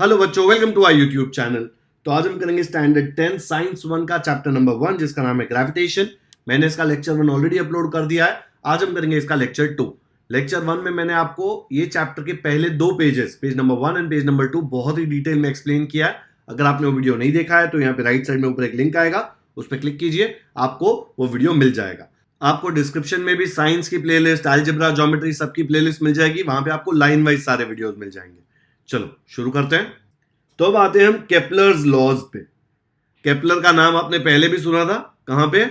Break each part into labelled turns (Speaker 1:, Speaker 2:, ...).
Speaker 1: Hello बच्चों, welcome to our YouTube channel. तो आज हम करेंगे स्टैंडर्ड 10 साइंस 1 का चैप्टर नंबर 1 जिसका नाम है ग्रेविटेशन। मैंने इसका लेक्चर 1 ऑलरेडी अपलोड कर दिया है। आज हम करेंगे इसका लेक्चर 2। लेक्चर 1 में मैंने आपको ये चैप्टर के पहले 2 pages, page number 1 and page number 2 बहुत ही डिटेल में एक्सप्लेन किया है। अगर आपने वो वीडियो नहीं देखा है तो यहाँ पे राइट साइड में ऊपर एक लिंक आएगा, उस पर क्लिक कीजिए, आपको वो वीडियो मिल जाएगा। आपको डिस्क्रिप्शन में भी साइंस की प्लेलिस्ट, अलजेब्रा, ज्योमेट्री सबकी प्लेलिस्ट मिल जाएगी। वहां पे आपको लाइन वाइज सारे वीडियोस मिल जाएंगे। चलो शुरू करते हैं। तो अब आते हैं हम केपलर्स लॉज पे। केपलर का नाम आपने पहले भी सुना था। कहां पे?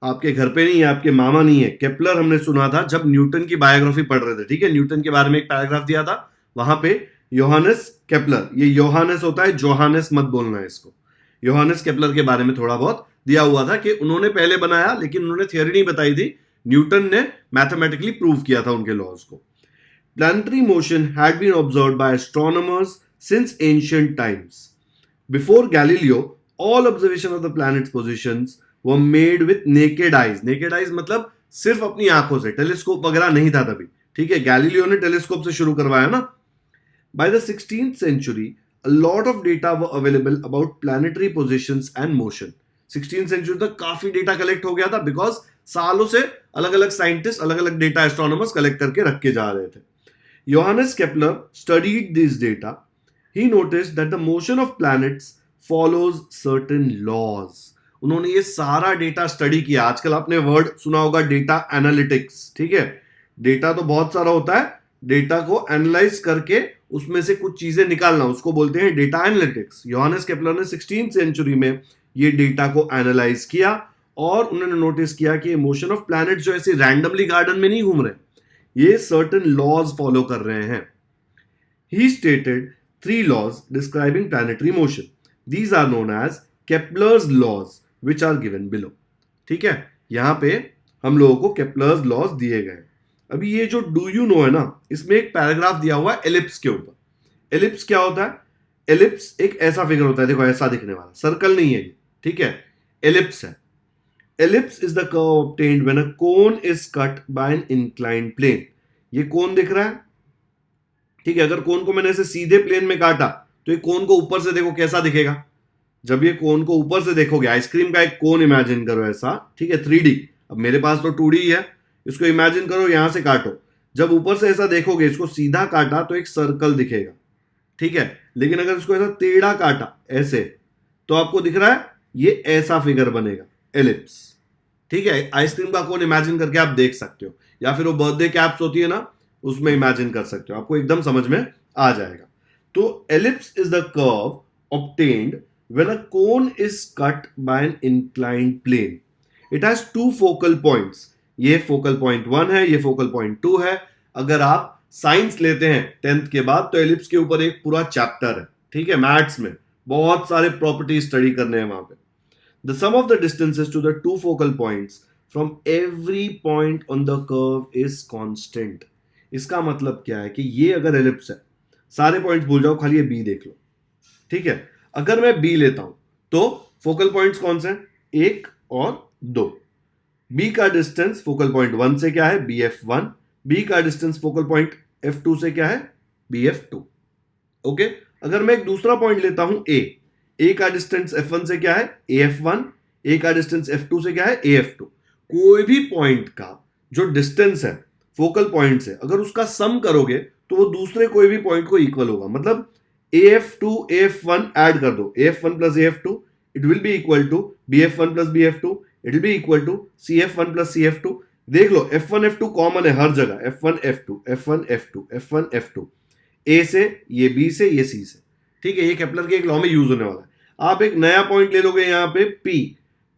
Speaker 1: आपके घर पे नहीं है, आपके मामा नहीं है। केपलर हमने सुना था जब न्यूटन की बायोग्राफी पढ़ रहे थे। ठीक है, न्यूटन के बारे में एक पैराग्राफ दिया था, वहां पे योहानस केपलर, ये योहानस होता है, जोहानस मत बोलना है इसको। योहानस केपलर के बारे में थोड़ा बहुत दिया हुआ था कि उन्होंने पहले बनाया, लेकिन उन्होंने थियोरी नहीं बताई थी। न्यूटन ने मैथमेटिकली प्रूव किया था उनके लॉज को। Planetary motion had been observed by astronomers since ancient times. Before Galileo, all observation of the planet's positions were made with naked eyes. Naked eyes मतलब सिर्फ अपनी आंखों से, टेलीस्कोप वगैरह नहीं था तभी। ठीक है, गैलीलियो ने टेलीस्कोप से शुरू करवाया ना। By the 16th century, a lot of data were available about planetary positions and motion. 16th century तक काफी डेटा कलेक्ट हो गया था, बिकॉज सालों से अलग अलग साइंटिस्ट अलग अलग डेटा एस्ट्रोनॉमर्स कलेक्ट करके रख के जा रहे थे। Johannes Kepler studied this data. He noticed that the motion of planets follows certain laws. उन्होंने ये सारा डेटा स्टडी किया। आजकल आपने वर्ड सुना होगा डेटा एनालिटिक्स। ठीक है, डेटा तो बहुत सारा होता है, डेटा को एनालाइज करके उसमें से कुछ चीजें निकालना, उसको बोलते हैं डेटा एनालिटिक्स। योहानस केपलर ने 16th सेंचुरी में ये डेटा को एनालाइज किया और उन्होंने नोटिस किया कि मोशन ऑफ प्लैनेट जो ऐसे रैंडमली गार्डन में नहीं घूम रहे, ये सर्टेन लॉज फॉलो कर रहे हैं। He stated 3 laws describing planetary motion. These are known as Kepler's laws, which are given below. ठीक है, यहां पे हम लोगों को Kepler's laws दिए गए। अभी ये जो डू यू नो है ना, इसमें एक पैराग्राफ दिया हुआ है एलिप्स के ऊपर। एलिप्स क्या होता है? एलिप्स एक ऐसा फिगर होता है, देखो ऐसा दिखने वाला, सर्कल नहीं है ये। ठीक है, एलिप्स है। Ellipse is the curve obtained when a cone is cut by an inclined plane. ये कोन दिख रहा है। ठीक है, अगर कोन को मैंने ऐसे सीधे प्लेन में काटा तो ये कोन को ऊपर से देखो कैसा दिखेगा। जब ये कोन को ऊपर से देखोगे, आइसक्रीम का एक कोन इमेजिन करो ऐसा। ठीक है, 3D। अब मेरे पास तो 2D है, इसको इमेजिन करो, यहां से काटो। जब ऊपर से ऐसा देखोगे, इसको सीधा काटा तो एक सर्कल दिखेगा। ठीक है, लेकिन अगर इसको ऐसा टेढ़ा काटा ऐसे, तो आपको दिख रहा है ये ऐसा फिगर बनेगा, एलिप्स। ठीक है, आइसक्रीम का कोन इमेजिन करके आप देख सकते हो, या फिर वो बर्थडे कैप्स होती है ना, उसमें इमेजिन कर सकते हो, आपको एकदम समझ में आ जाएगा। तो ellipse is the curve obtained when a cone is cut by an inclined plane. It has 2 focal points. ये फोकल पॉइंट 1 है, ये फोकल पॉइंट 2 है। अगर आप साइंस लेते हैं 10th के बाद तो एलिप्स के ऊपर एक पूरा चैप्टर है। ठीक है, मैथ्स में बहुत सारे प्रॉपर्टी स्टडी करने हैं वहां पे। The sum of the distances to the 2 focal points from every point on the curve is constant. इसका मतलब क्या है कि ये अगर एलिप्स है, सारे पॉइंट्स भूल जाओ, खाली ये बी देख लो। ठीक है, अगर मैं बी लेता हूं तो फोकल पॉइंट्स कौन से हैं? 1 और 2। बी का डिस्टेंस फोकल पॉइंट 1 से क्या है? BF1। बी का डिस्टेंस फोकल पॉइंट F2 से क्या है? BF2। ओके, अगर मैं एक दूसरा पॉइंट लेता हूं ए का डिस्टेंस F1 से क्या है? AF1। ए का डिस्टेंस F2 से क्या है? AF2। कोई भी पॉइंट का जो डिस्टेंस है फोकल पॉइंट से, अगर उसका सम करोगे तो वो दूसरे कोई भी पॉइंट को इक्वल होगा। मतलब AF2 AF1 ऐड कर दो, AF1 plus AF2, it will be equal to BF1 plus BF2, it will be equal to CF1 plus CF2। देख लो, F1 F2 कॉमन है हर जगह, F1 F2 F1 F2 F1 F2, ए से, ये B से, ये सी से। ठीक है, ये केपलर के एक लॉ में यूज होने वाला है। आप एक नया पॉइंट ले लोगे यहां पे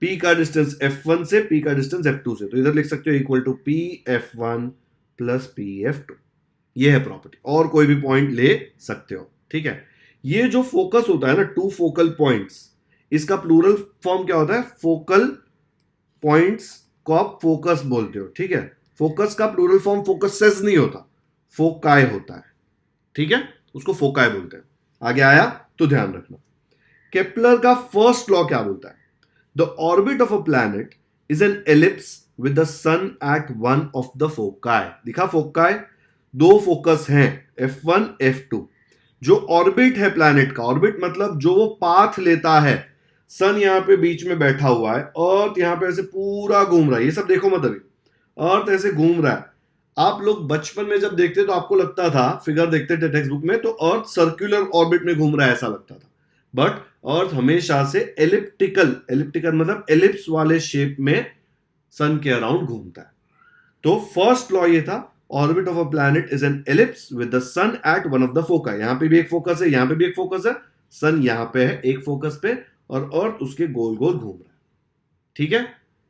Speaker 1: P का डिस्टेंस F1 से, P का डिस्टेंस F2 से, तो इधर लिख सकते हो equal to PF1 plus PF2। ये है प्रॉपर्टी, और कोई भी पॉइंट ले सकते हो। ठीक है, ये जो फोकस होता है ना, 2 फोकल पॉइंट्स, इसका प्लूरल फॉर्म क्या होता है? फोकल पॉइंट्स को आप फोकस बोलते हो। ठीक है, फोकस का प्लूरल फॉर्म फोकसेस नहीं होता, फोकाई होता है। ठीक है, उसको फोकाई बोलते हैं। आगे आया तो ध्यान रखना। केपलर का फर्स्ट लॉ क्या बोलता है? The orbit of a planet is an ellipse with the sun at one of the foci. दिखा फोकाई, 2 फोकस हैं F1 F2। जो ऑर्बिट है प्लैनेट का, ऑर्बिट मतलब जो वो पाथ लेता है, सन यहाँ पे बीच में बैठा हुआ है, अर्थ यहाँ पे ऐसे पूरा घूम रहा है, ये सब देखो मत अभी, अर्थ ऐसे घूम रहा है। आप लोग बचपन में जब देखते तो आपको लगता था, फिगर देखते थे टेक्स्ट बुक में, तो अर्थ सर्कुलर ऑर्बिट में घूम रहा है ऐसा लगता था, बट अर्थ हमेशा से एलिप्टिकल, एलिप्टिकल मतलब एलिप्स वाले शेप में सन के अराउंड घूमता है। तो फर्स्ट लॉ ये था, orbit of a planet is an ellipse with the sun at one of the focus. यहां पे भी एक फोकस है, यहां पे भी एक फोकस है, सन यहां पे है एक फोकस पे, और अर्थ उसके गोल गोल घूम रहा है। ठीक है,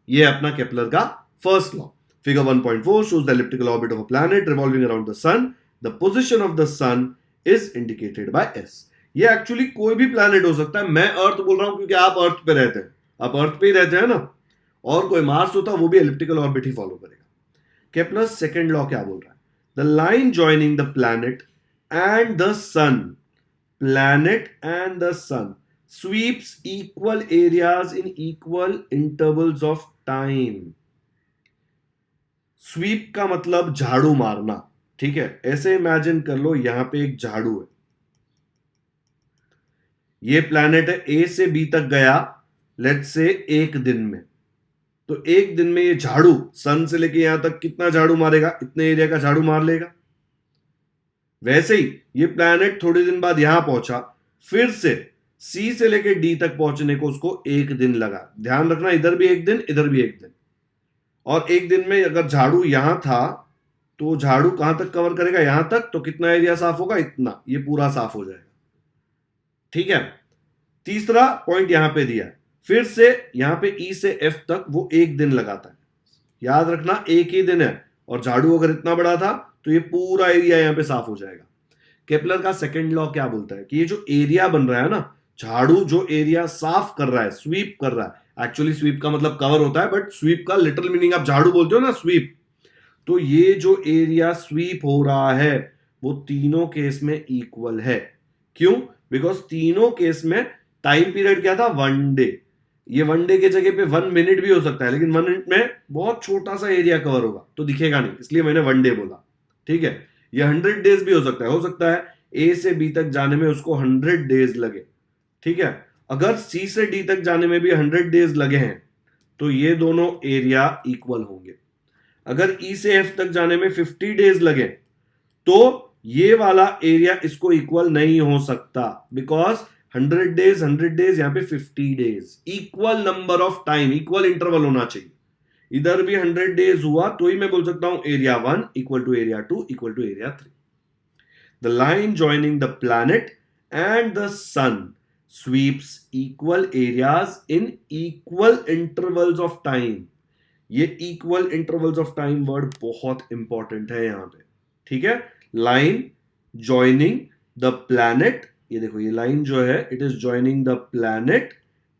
Speaker 1: ये अपना केपलर का first law. Figure 1.4 shows the elliptical orbit of a planet revolving around the sun. The position of the sun is indicated by S. ये एक्चुअली कोई भी प्लैनेट हो सकता है, मैं अर्थ बोल रहा हूं क्योंकि आप अर्थ पे रहते हैं, आप अर्थ पे ही रहते हैं ना, और कोई मार्स होता वो भी एलिप्टिकल ऑर्बिट ही फॉलो करेगा। केपलर सेकंड लॉ क्या बोल रहा है? The line joining the planet and the sun, planet and the sun sweeps equal areas in equal intervals of time. Sweep का मतलब झाड़ू मारना, ठीक है, ऐसे इमेजिन कर लो यहां पे एक झाड़ू है, ये प्लैनेट है, ए से बी तक गया, लेट्स से एक दिन में, तो एक दिन में ये झाड़ू सन से लेके यहां तक कितना झाड़ू मारेगा? इतने एरिया का झाड़ू मार लेगा। वैसे ही ये प्लैनेट थोड़े दिन बाद यहां पहुंचा, फिर से सी से लेके डी तक पहुंचने को उसको एक दिन लगा। ध्यान रखना, इधर भी एक दिन, इधर भी एक दिन, और एक दिन में अगर झाड़ू यहां था तो झाड़ू कहां तक कवर करेगा? यहां तक, तो कितना एरिया साफ होगा? इतना, ये पूरा साफ हो जाएगा। ठीक है, तीसरा पॉइंट यहां पे दिया है, फिर से यहां पे ई से एफ तक वो एक दिन लगाता है, याद रखना एक ही दिन है, और झाड़ू अगर इतना बड़ा था तो ये पूरा एरिया यहां पे साफ हो जाएगा। केपलर का सेकंड लॉ क्या बोलता है कि ये जो एरिया बन रहा है ना, झाड़ू जो एरिया साफ कर रहा है, स्वीप कर रहा है, एक्चुअली स्वीप का मतलब कवर होता है, बट स्वीप का लिटरल मीनिंग आप झाड़ू बोलते हो ना, स्वीप, तो ये जो एरिया स्वीप हो रहा है वो तीनों केस में इक्वल है। क्यों? बिकॉज तीनों केस में टाइम पीरियड क्या था? 1 डे। ये 1 डे के जगह पे 1 मिनट भी हो सकता है, लेकिन 1 मिनट में बहुत छोटा सा एरिया कवर होगा तो दिखेगा नहीं, इसलिए मैंने 1 डे बोला। ठीक है, ये 100 डेज भी हो सकता है ए से बी तक जाने में उसको 100 डेज लगे। ठीक है, अगर सी से डी तक जाने में भी 100 डेज लगे हैं तो ये दोनों एरिया इक्वल होंगे। अगर ई से एफ तक जाने में 50 डेज लगे तो ये वाला एरिया इसको इक्वल नहीं हो सकता, बिकॉज 100 डेज यहां पे 50 days, equal number of time, equal interval होना चाहिए। इधर भी 100 डेज हुआ तो ही मैं बोल सकता हूं area 1 equal to area 2 equal to area 3। The line joining the planet and the sun sweeps equal areas in equal intervals of time. ये equal intervals of time word बहुत इंपॉर्टेंट है यहां पे। ठीक है, लाइन जॉइनिंग द प्लैनेट, ये देखो ये लाइन जो है it is joining the planet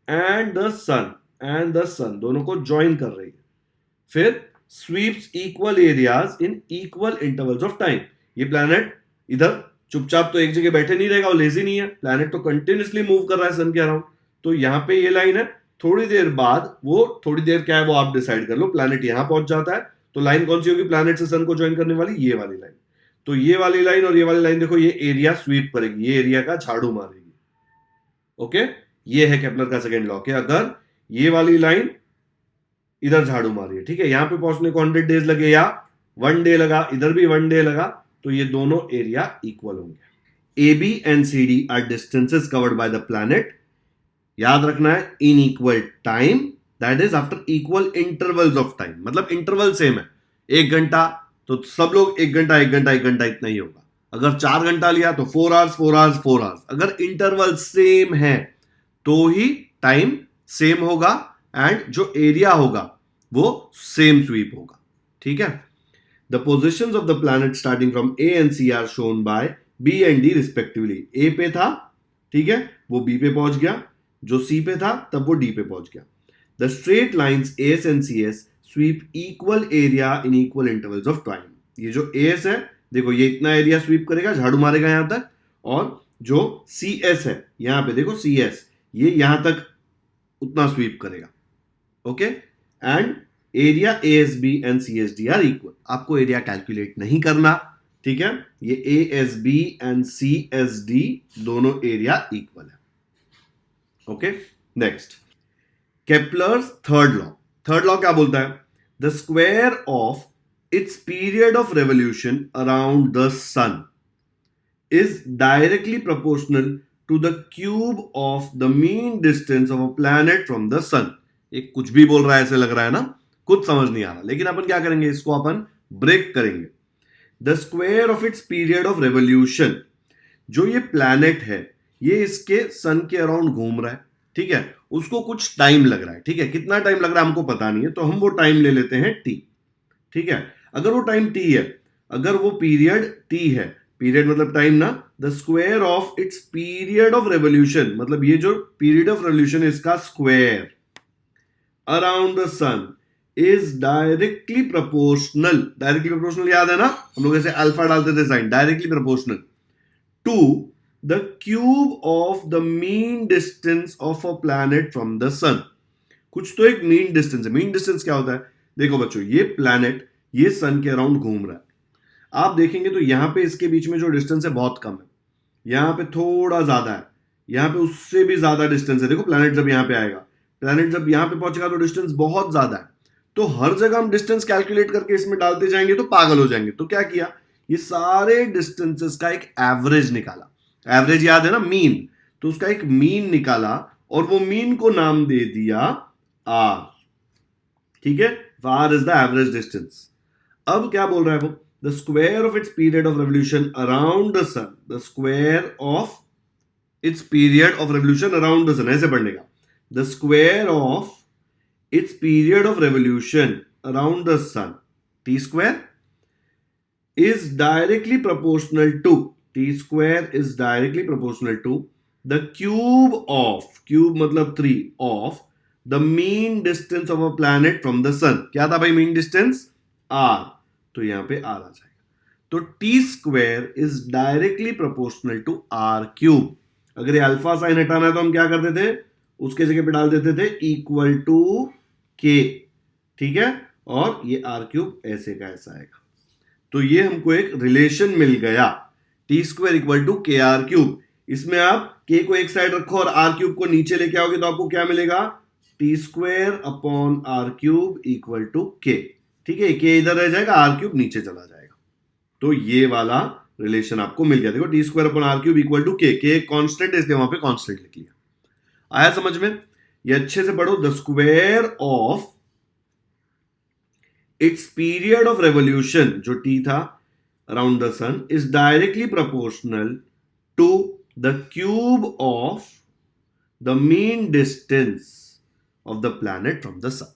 Speaker 1: and the sun, and the sun दोनों को ज्वाइन कर रही है। फिर sweeps equal areas in equal intervals of time. ये प्लैनेट इधर चुपचाप तो एक जगह बैठे नहीं रहेगा, वो लेजी नहीं है, प्लैनेट तो कंटिन्यूसली मूव कर रहा है सन के अराउंड। तो यहां पे ये लाइन है, थोड़ी देर बाद वो, थोड़ी देर क्या है वो आप डिसाइड कर लो, प्लैनेट यहां पहुंच जाता है तो लाइन कौन सी होगी प्लैनेट से सन को ज्वाइन करने वाली? ये वाली लाइन। तो ये वाली लाइन और ये वाली लाइन देखो, ये एरिया स्वीप करेगी, ये एरिया का झाड़ू मारेगी। ओके, ये है केपलर का सेकंड लॉ कि अगर ये वाली लाइन इधर झाड़ू मारी है, ठीक है, यहां पे पहुंचने को 100 डेज लगे या 1 डे लगा, इधर भी 1 डे लगा, तो ये दोनों एरिया इक्वल होंगे। A B and C D are distances covered by the planet, याद रखना है, in equal time, that is after equal intervals of time, मतलब इंटरवल सेम है। 1 घंटा तो सब लोग 1 घंटा 1 घंटा 1 घंटा इतना ही होगा। अगर 4 घंटा लिया तो 4 आवर्स 4 आवर्स 4 आवर्स। अगर इंटरवल सेम है तो ही टाइम सेम होगा एंड जो एरिया होगा वो सेम स्वीप होगा। ठीक है, the positions of the planet starting from A and C are shown by B and D respectively. A पे था, ठीक है, वो बी पे पहुंच गया, जो सी पे था तब वो डी पे पहुंच गया। The straight lines S and C S sweep equal area in equal intervals of time. ये जो एस है देखो, ये इतना एरिया स्वीप करेगा, झाड़ू मारेगा यहां तक, और जो सी एस है यहां पे देखो सी एस, ये यहां तक उतना स्वीप करेगा। Okay, and area A S B and C S D are equal. आपको एरिया कैलकुलेट नहीं करना, ठीक है, ये ASB एंड CSD दोनों एरिया इक्वल है। Okay, next Kepler's third law क्या बोलता है? The square of its period of revolution around the sun is directly proportional to the cube of the mean distance of a planet from the sun। एक कुछ भी बोल रहा है ऐसे लग रहा है ना, कुछ समझ नहीं आ रहा, लेकिन अपन क्या करेंगे, इसको अपन ब्रेक करेंगे। The square of its period of revolution, जो ये प्लैनेट है ये इसके सन के अराउंड घूम रहा है, ठीक है, उसको कुछ टाइम लग रहा है, ठीक है, कितना टाइम लग रहा है हमको पता नहीं है, तो हम वो टाइम ले लेते हैं t, ठीक है। अगर वो टाइम t है, अगर वो पीरियड t है, पीरियड मतलब टाइम ना, the square of its period of revolution, मतलब ये जो पीरियड ऑफ रेवोल्यूशन है इसका square around the sun is directly proportional याद है ना, हम लोग ऐसे अल्फा डालते थे sign, directly proportional to the cube of the mean distance of a planet from the sun. कुछ तो एक मीन डिस्टेंस है। मीन डिस्टेंस क्या होता है? देखो बच्चों, ये प्लैनेट ये सन के अराउंड घूम रहा है, आप देखेंगे तो यहां पे इसके बीच में जो डिस्टेंस है बहुत कम है, यहां पे थोड़ा ज्यादा है, यहां पे उससे भी ज्यादा डिस्टेंस है। देखो प्लैनेट जब यहां पे आएगा, प्लैनेट जब यहां पे पहुंचेगा तो डिस्टेंस बहुत ज्यादा है, तो हर जगह हम डिस्टेंस कैलकुलेट करके इसमें डालते जाएंगे तो पागल हो जाएंगे। तो क्या किया, ये सारे डिस्टेंसेस का एक एवरेज निकाला, एवरेज याद है ना, मीन, तो उसका एक मीन निकाला और वो मीन को नाम दे दिया आर, ठीक है, R is the average distance. अब क्या बोल रहा है वो, the square of its period of revolution around the sun, the square of its period of revolution around the sun, ऐसे पढ़ने का, the square of its period of revolution around the sun, t square is directly proportional to, t square is directly proportional to the cube of, cube मतलब 3 of the mean distance of a planet from the sun। क्या था भाई mean distance? r, तो यहां पे r आ जाएगा, तो T square is directly proportional to R cube. अगर ये अल्फा साइन हटाना है तो हम क्या करते थे, उसके जगह पे डाल देते थे इक्वल टू के, ठीक है, और ये आर क्यूब ऐसे का ऐसा आएगा। तो ये हमको एक रिलेशन मिल गया, T square equal to K R cube. इसमें आप के को एक साइड रखो और आर क्यूब को नीचे लेके आओगे तो आपको क्या मिलेगा, T square upon R cube equal to K, ठीक है, के इधर रह जाएगा, आर क्यूब नीचे चला जाएगा, तो ये वाला रिलेशन आपको मिल गया। देखो T square upon R cube equal to K constant है इसलिए वहां पे कांस्टेंट लिख लिया। आया समझ में? ये अच्छे से पढ़ो, the square of its period of revolution, जो टी था around the sun, is directly proportional to the cube of the mean distance of the planet from the sun,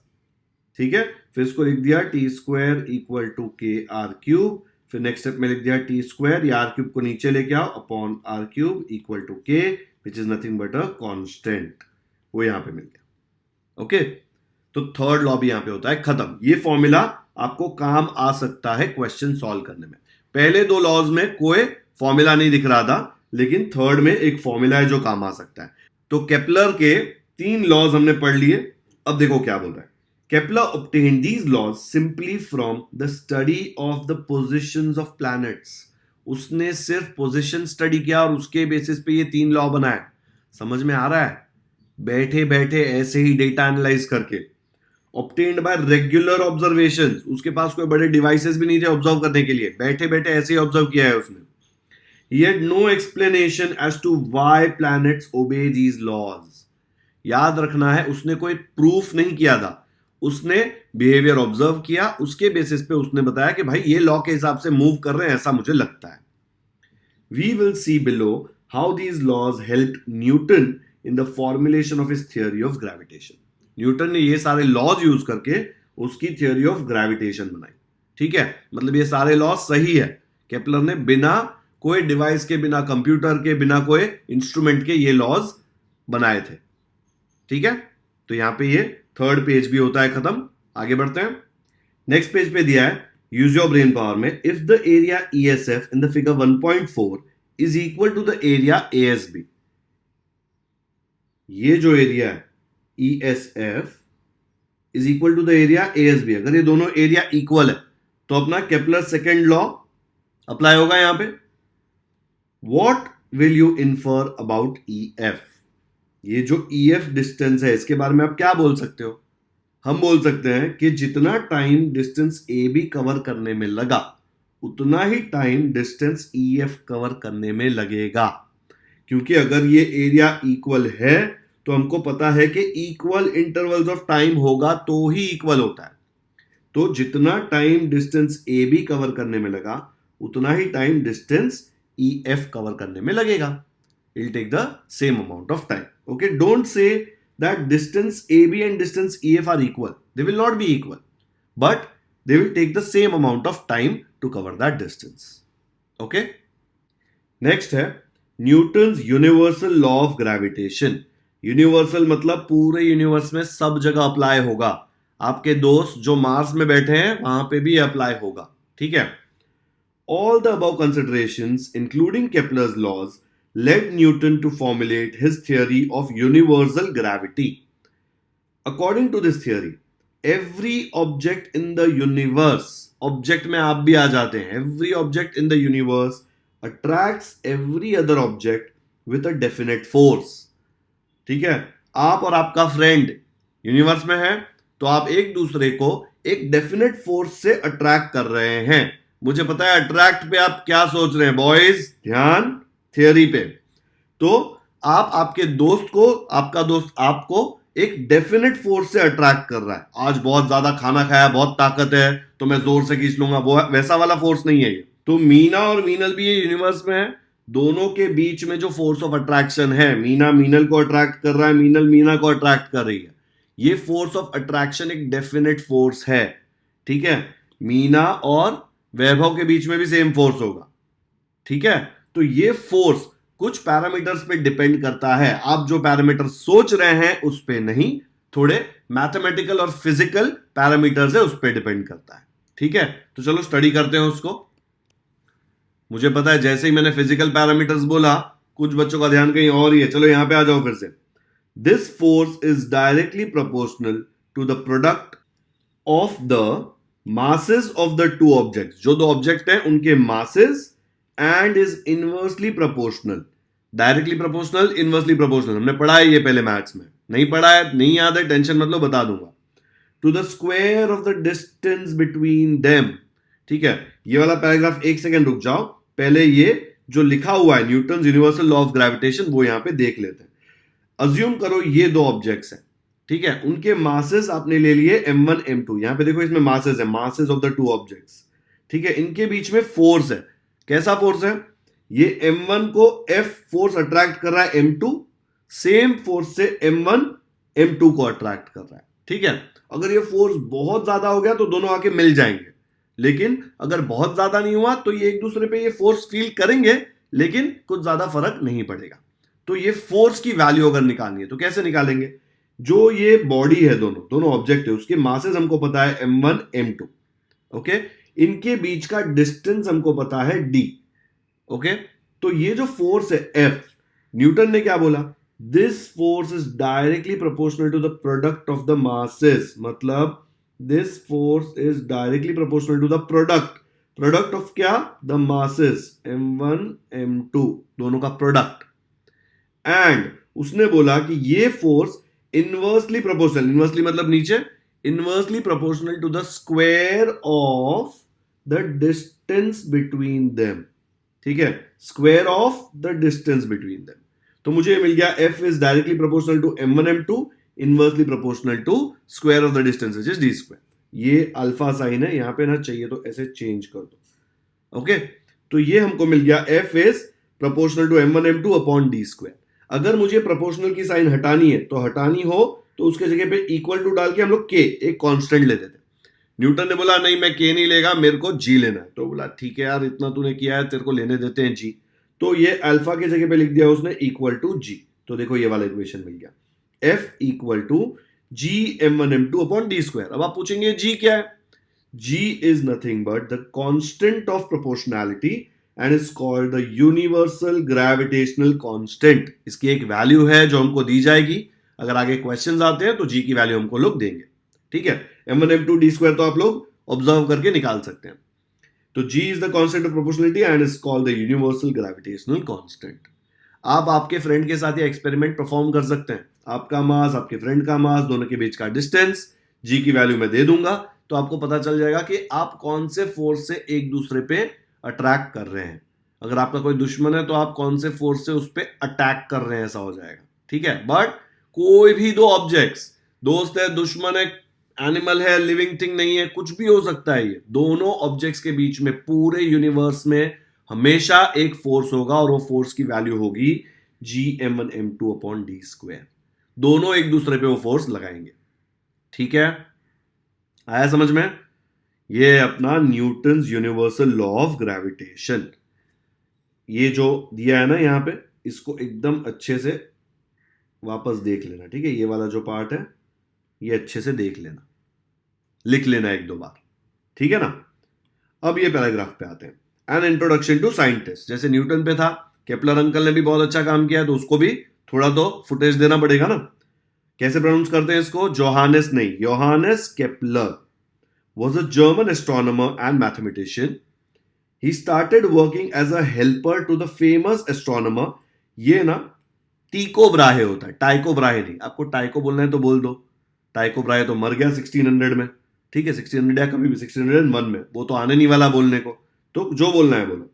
Speaker 1: ठीक है। फिर इसको लिख दिया T square equal to K R cube, फिर next step में लिख दिया टी स्क्वायर, या आर क्यूब को नीचे लेके आओ, upon R cube equal to K which is nothing but a constant, वो यहां पे मिल गया। ओके, तो थर्ड लॉ भी यहां पे होता है खत्म। ये फॉर्मूला आपको काम आ सकता है क्वेश्चन सॉल्व करने में। पहले दो लॉज में कोई फॉर्मूला नहीं दिख रहा था, लेकिन थर्ड में एक फॉर्मूला है जो काम आ सकता है। तो केपलर के 3 लॉज हमने पढ़ लिए। अब देखो क्या बोल रहा है, Kepler obtained these laws simply from the study of the positions of planets। उसने सिर्फ पोजीशन स्टडी किया और उसके बेसिस पे ये 3 लॉ बनाए। समझ में आ रहा है? बैठे बैठे ऐसे ही डेटा एनालाइज करके, obtained by regular observations, उसके पास कोई बड़े डिवाइसेस भी नहीं थे ऑब्जर्व करने के लिए, बैठे बैठे ऐसे ही ऑब्जर्व किया है उसने। He had no explanation as to why planets obey these laws। याद रखना है, उसने कोई प्रूफ नहीं किया था, उसने बिहेवियर ऑब्जर्व किया, उसके बेसिस पे उसने बताया कि भाई ये लॉ के हिसाब से मूव कर रहे हैं, ऐसा मुझे लगता है। We will see below how these laws help Newton in the formulation of his theory of gravitation. Newton ने ये सारे लॉज यूज करके उसकी थियोरी ऑफ ग्रेविटेशन बनाई, ठीक है, मतलब ये सारे लॉज सही है। केपलर ने बिना कोई डिवाइस के, बिना कंप्यूटर के, बिना कोई इंस्ट्रूमेंट के ये लॉज बनाए थे, ठीक है। तो यहां पे ये थर्ड पेज भी होता है खत्म। आगे बढ़ते हैं, नेक्स्ट पेज पे दिया है यूज योर ब्रेन पावर में, if the area ESF in the figure 1.4 is equal to the area ASB। ये जो एरिया है ESF is equal to the area ASB, अगर ये दोनों एरिया इक्वल है तो अपना केपलर सेकेंड लॉ अप्लाई होगा यहां पे। What will you infer about E F? ये जो ई एफ डिस्टेंस है इसके बारे में आप क्या बोल सकते हो? हम बोल सकते हैं कि जितना time distance A B cover करने में लगा उतना ही time distance E F cover करने में लगेगा। क्योंकि अगर ये एरिया इक्वल है तो हमको पता है कि इक्वल इंटरवल्स ऑफ टाइम होगा तो ही इक्वल होता है। तो जितना time distance A B cover करने में लगा उतना ही time distance E F cover करने में लगेगा। It'll take the same amount of time. Okay, don't say that distance AB and distance EF are equal. They will not be equal, but they will take the same amount of time to cover that distance. Okay, next है Newton's universal law of gravitation. Universal मतलब पूरे universe में सब जगह apply होगा। आपके दोस्त जो मार्स में बैठे हैं वहां पे भी अप्लाई होगा, ठीक है। All the above considerations, including Kepler's laws, led Newton to formulate his theory of universal gravity. According to this theory, every object in the universe, object में आप भी आ जाते हैं, every object in the universe attracts every other object with a definite force. ठीक है, आप और आपका फ्रेंड यूनिवर्स में है तो आप एक दूसरे को एक डेफिनेट फोर्स से अट्रैक्ट कर रहे हैं। मुझे पता है अट्रैक्ट पे आप क्या सोच रहे हैं बॉयज, ध्यान थियरी पे। तो आप आपके दोस्त को, आपका दोस्त आपको एक डेफिनेट फोर्स से अट्रैक्ट कर रहा है। आज बहुत ज्यादा खाना खाया, बहुत ताकत है तो मैं जोर से खींच लूंगा, वो वैसा वाला फोर्स नहीं है ये। तो मीना और मीनल भी ये यूनिवर्स में है, दोनों के बीच में जो फोर्स ऑफ अट्रैक्शन है, मीना मीनल को अट्रैक्ट कर रहा है, मीनल मीना को अट्रैक्ट कर रही है। ये फोर्स ऑफ अट्रैक्शन एक डेफिनेट फोर्स है, ठीक है। मीना और वैभव के बीच में भी सेम फोर्स होगा, ठीक है। तो ये फोर्स कुछ पैरामीटर्स पे डिपेंड करता है। आप जो पैरामीटर सोच रहे हैं उस पे नहीं, थोड़े मैथमेटिकल और फिजिकल पैरामीटर्स है उस पे डिपेंड करता है, ठीक है। तो चलो स्टडी करते हैं उसको। मुझे पता है जैसे ही मैंने फिजिकल पैरामीटर्स बोला कुछ बच्चों का ध्यान कहीं और ही है। चलो यहां पे आ जाओ फिर से। This force is directly proportional to the product of the masses of the two objects, जो दो ऑब्जेक्ट हैं उनके masses, and is inversely proportional. Directly proportional, inversely proportional हमने पढ़ा है ये पहले मैथ्स में। नहीं पढ़ा है, नहीं याद है, टेंशन मत लो, बता दूंगा। To the square of the distance between them, ठीक है। ये वाला पैराग्राफ एक सेकेंड रुक जाओ, पहले ये जो लिखा हुआ है Newton's universal law of gravitation वो यहां पे देख लेते हैं। अज्यूम करो ये दो ऑब्जेक्ट्स हैं, ठीक है, उनके मासेस आपने ले लिए m1 m2। यहां पे देखो इसमें मासेस है, masses of the two objects, ठीक है। इनके बीच में फोर्स है। कैसा फोर्स है? ये m1 को F फोर्स अट्रैक्ट कर रहा है m2, सेम फोर्स से m1 m2 को अट्रैक्ट कर रहा है, ठीक है। अगर ये फोर्स बहुत ज्यादा हो गया तो दोनों आके मिल जाएंगे, लेकिन अगर बहुत ज्यादा नहीं हुआ तो ये एक दूसरे पे ये फोर्स फील करेंगे लेकिन कुछ ज्यादा फर्क नहीं पड़ेगा। तो ये फोर्स की वैल्यू अगर निकालनी है तो कैसे निकालेंगे? जो ये बॉडी है, दोनों ऑब्जेक्ट है, उसके मासेस हमको पता है m1 m2, ओके। इनके बीच का डिस्टेंस हमको पता है d, ओके। तो ये जो फोर्स है F, न्यूटन ने क्या बोला? This force is directly proportional to the product of the masses. मतलब this force is directly proportional to the product of क्या? द मासेस m1 m2, दोनों का प्रोडक्ट। एंड उसने बोला कि ये फोर्स इनवर्सली प्रोपोर्शनल, इनवर्सली मतलब नीचे, inversely proportional to the square of the distance between them, ठीक है, square of the distance between them. तो मुझे ये मिल गया F is directly proportional to m1 m2, inversely proportional to square of the distance which is d square. ये alpha sign है, यहां पे ना चाहिए तो ऐसे चेंज कर दो, ओके। तो ये हमको मिल गया F is proportional to m1 m2 upon d square. अगर मुझे प्रोपोर्शनल की साइन हटानी है तो हटानी हो तो उसके जगह पे इक्वल टू डाल के हम लोग k एक कांस्टेंट लेते थे। न्यूटन ने बोला नहीं मैं k नहीं लेगा, मेरे को g लेना है। तो बोला ठीक है यार, इतना तूने किया है, तेरे को लेने देते हैं g। तो ये अल्फा के जगह पे लिख दिया उसने इक्वल टू g। तो देखो ये वाला इक्वेशन मिल गया, F equal to g m1 m2 upon d square. अब आप पूछेंगे g क्या है? g is nothing but the constant of proportionality and is called the universal gravitational constant। इसकी एक वैल्यू है जो हमको दी जाएगी, अगर आगे क्वेश्चंस आते हैं तो g की वैल्यू हमको लोग देंगे, ठीक है। m1 m2 d स्क्वायर तो आप लोग ऑब्जर्व करके निकाल सकते हैं। तो G is the constant of proportionality and is called the universal gravitational constant. आप आपके फ्रेंड के साथ ये एक्सपेरिमेंट परफॉर्म कर सकते हैं। आपका मास, आपके फ्रेंड का मास, दोनों के बीच का डिस्टेंस, G की वैल्यू मैं दे दूंगा, तो आपको पता चल जाएगा कि आप कौन से फोर्स से एक दूसरे पे अट्रैक्ट कर रहे हैं। अगर आपका कोई दुश्मन है तो आप कौन से फोर्स से उस पर अटैक कर रहे हैं, ऐसा हो जाएगा। ठीक है, बट कोई भी दो ऑब्जेक्ट्स, दोस्त है, दुश्मन है, एनिमल है, लिविंग थिंग नहीं है, कुछ भी हो सकता है, ये दोनों ऑब्जेक्ट्स के बीच में पूरे यूनिवर्स में हमेशा एक फोर्स होगा और वो फोर्स की वैल्यू होगी Gm1m2/d²। दोनों एक दूसरे पे वो फोर्स लगाएंगे। ठीक है, आया समझ में? ये अपना Newton's universal law of gravitation, ये जो दिया है ना यहां पे, इसको एकदम अच्छे से वापस देख लेना। ठीक है, ये वाला जो पार्ट है ये अच्छे से देख लेना, लिख लेना एक दो बार। ठीक है ना? अब ये पैराग्राफ पे आते हैं। एन इंट्रोडक्शन टू साइंटिस्ट, जैसे न्यूटन पे था, केपलर अंकल ने भी बहुत अच्छा काम किया, तो उसको भी थोड़ा तो फुटेज देना पड़ेगा ना। कैसे प्रोनाउंस करते हैं इसको? जोहानेस नहीं, Iohannis Kepler was a German astronomer and mathematician. He started working as a helper to the famous astronomer. ये ना टीको ब्राहे होता है, टाइको ब्राहे नहीं। आपको टाइको बोलना है तो बोल दो, टाइको ब्राहे तो मर गया 1600 में। ठीक है, 1600 या कभी भी 1601 में, वो तो आने नहीं वाला बोलने को, तो जो बोलना है बोलो।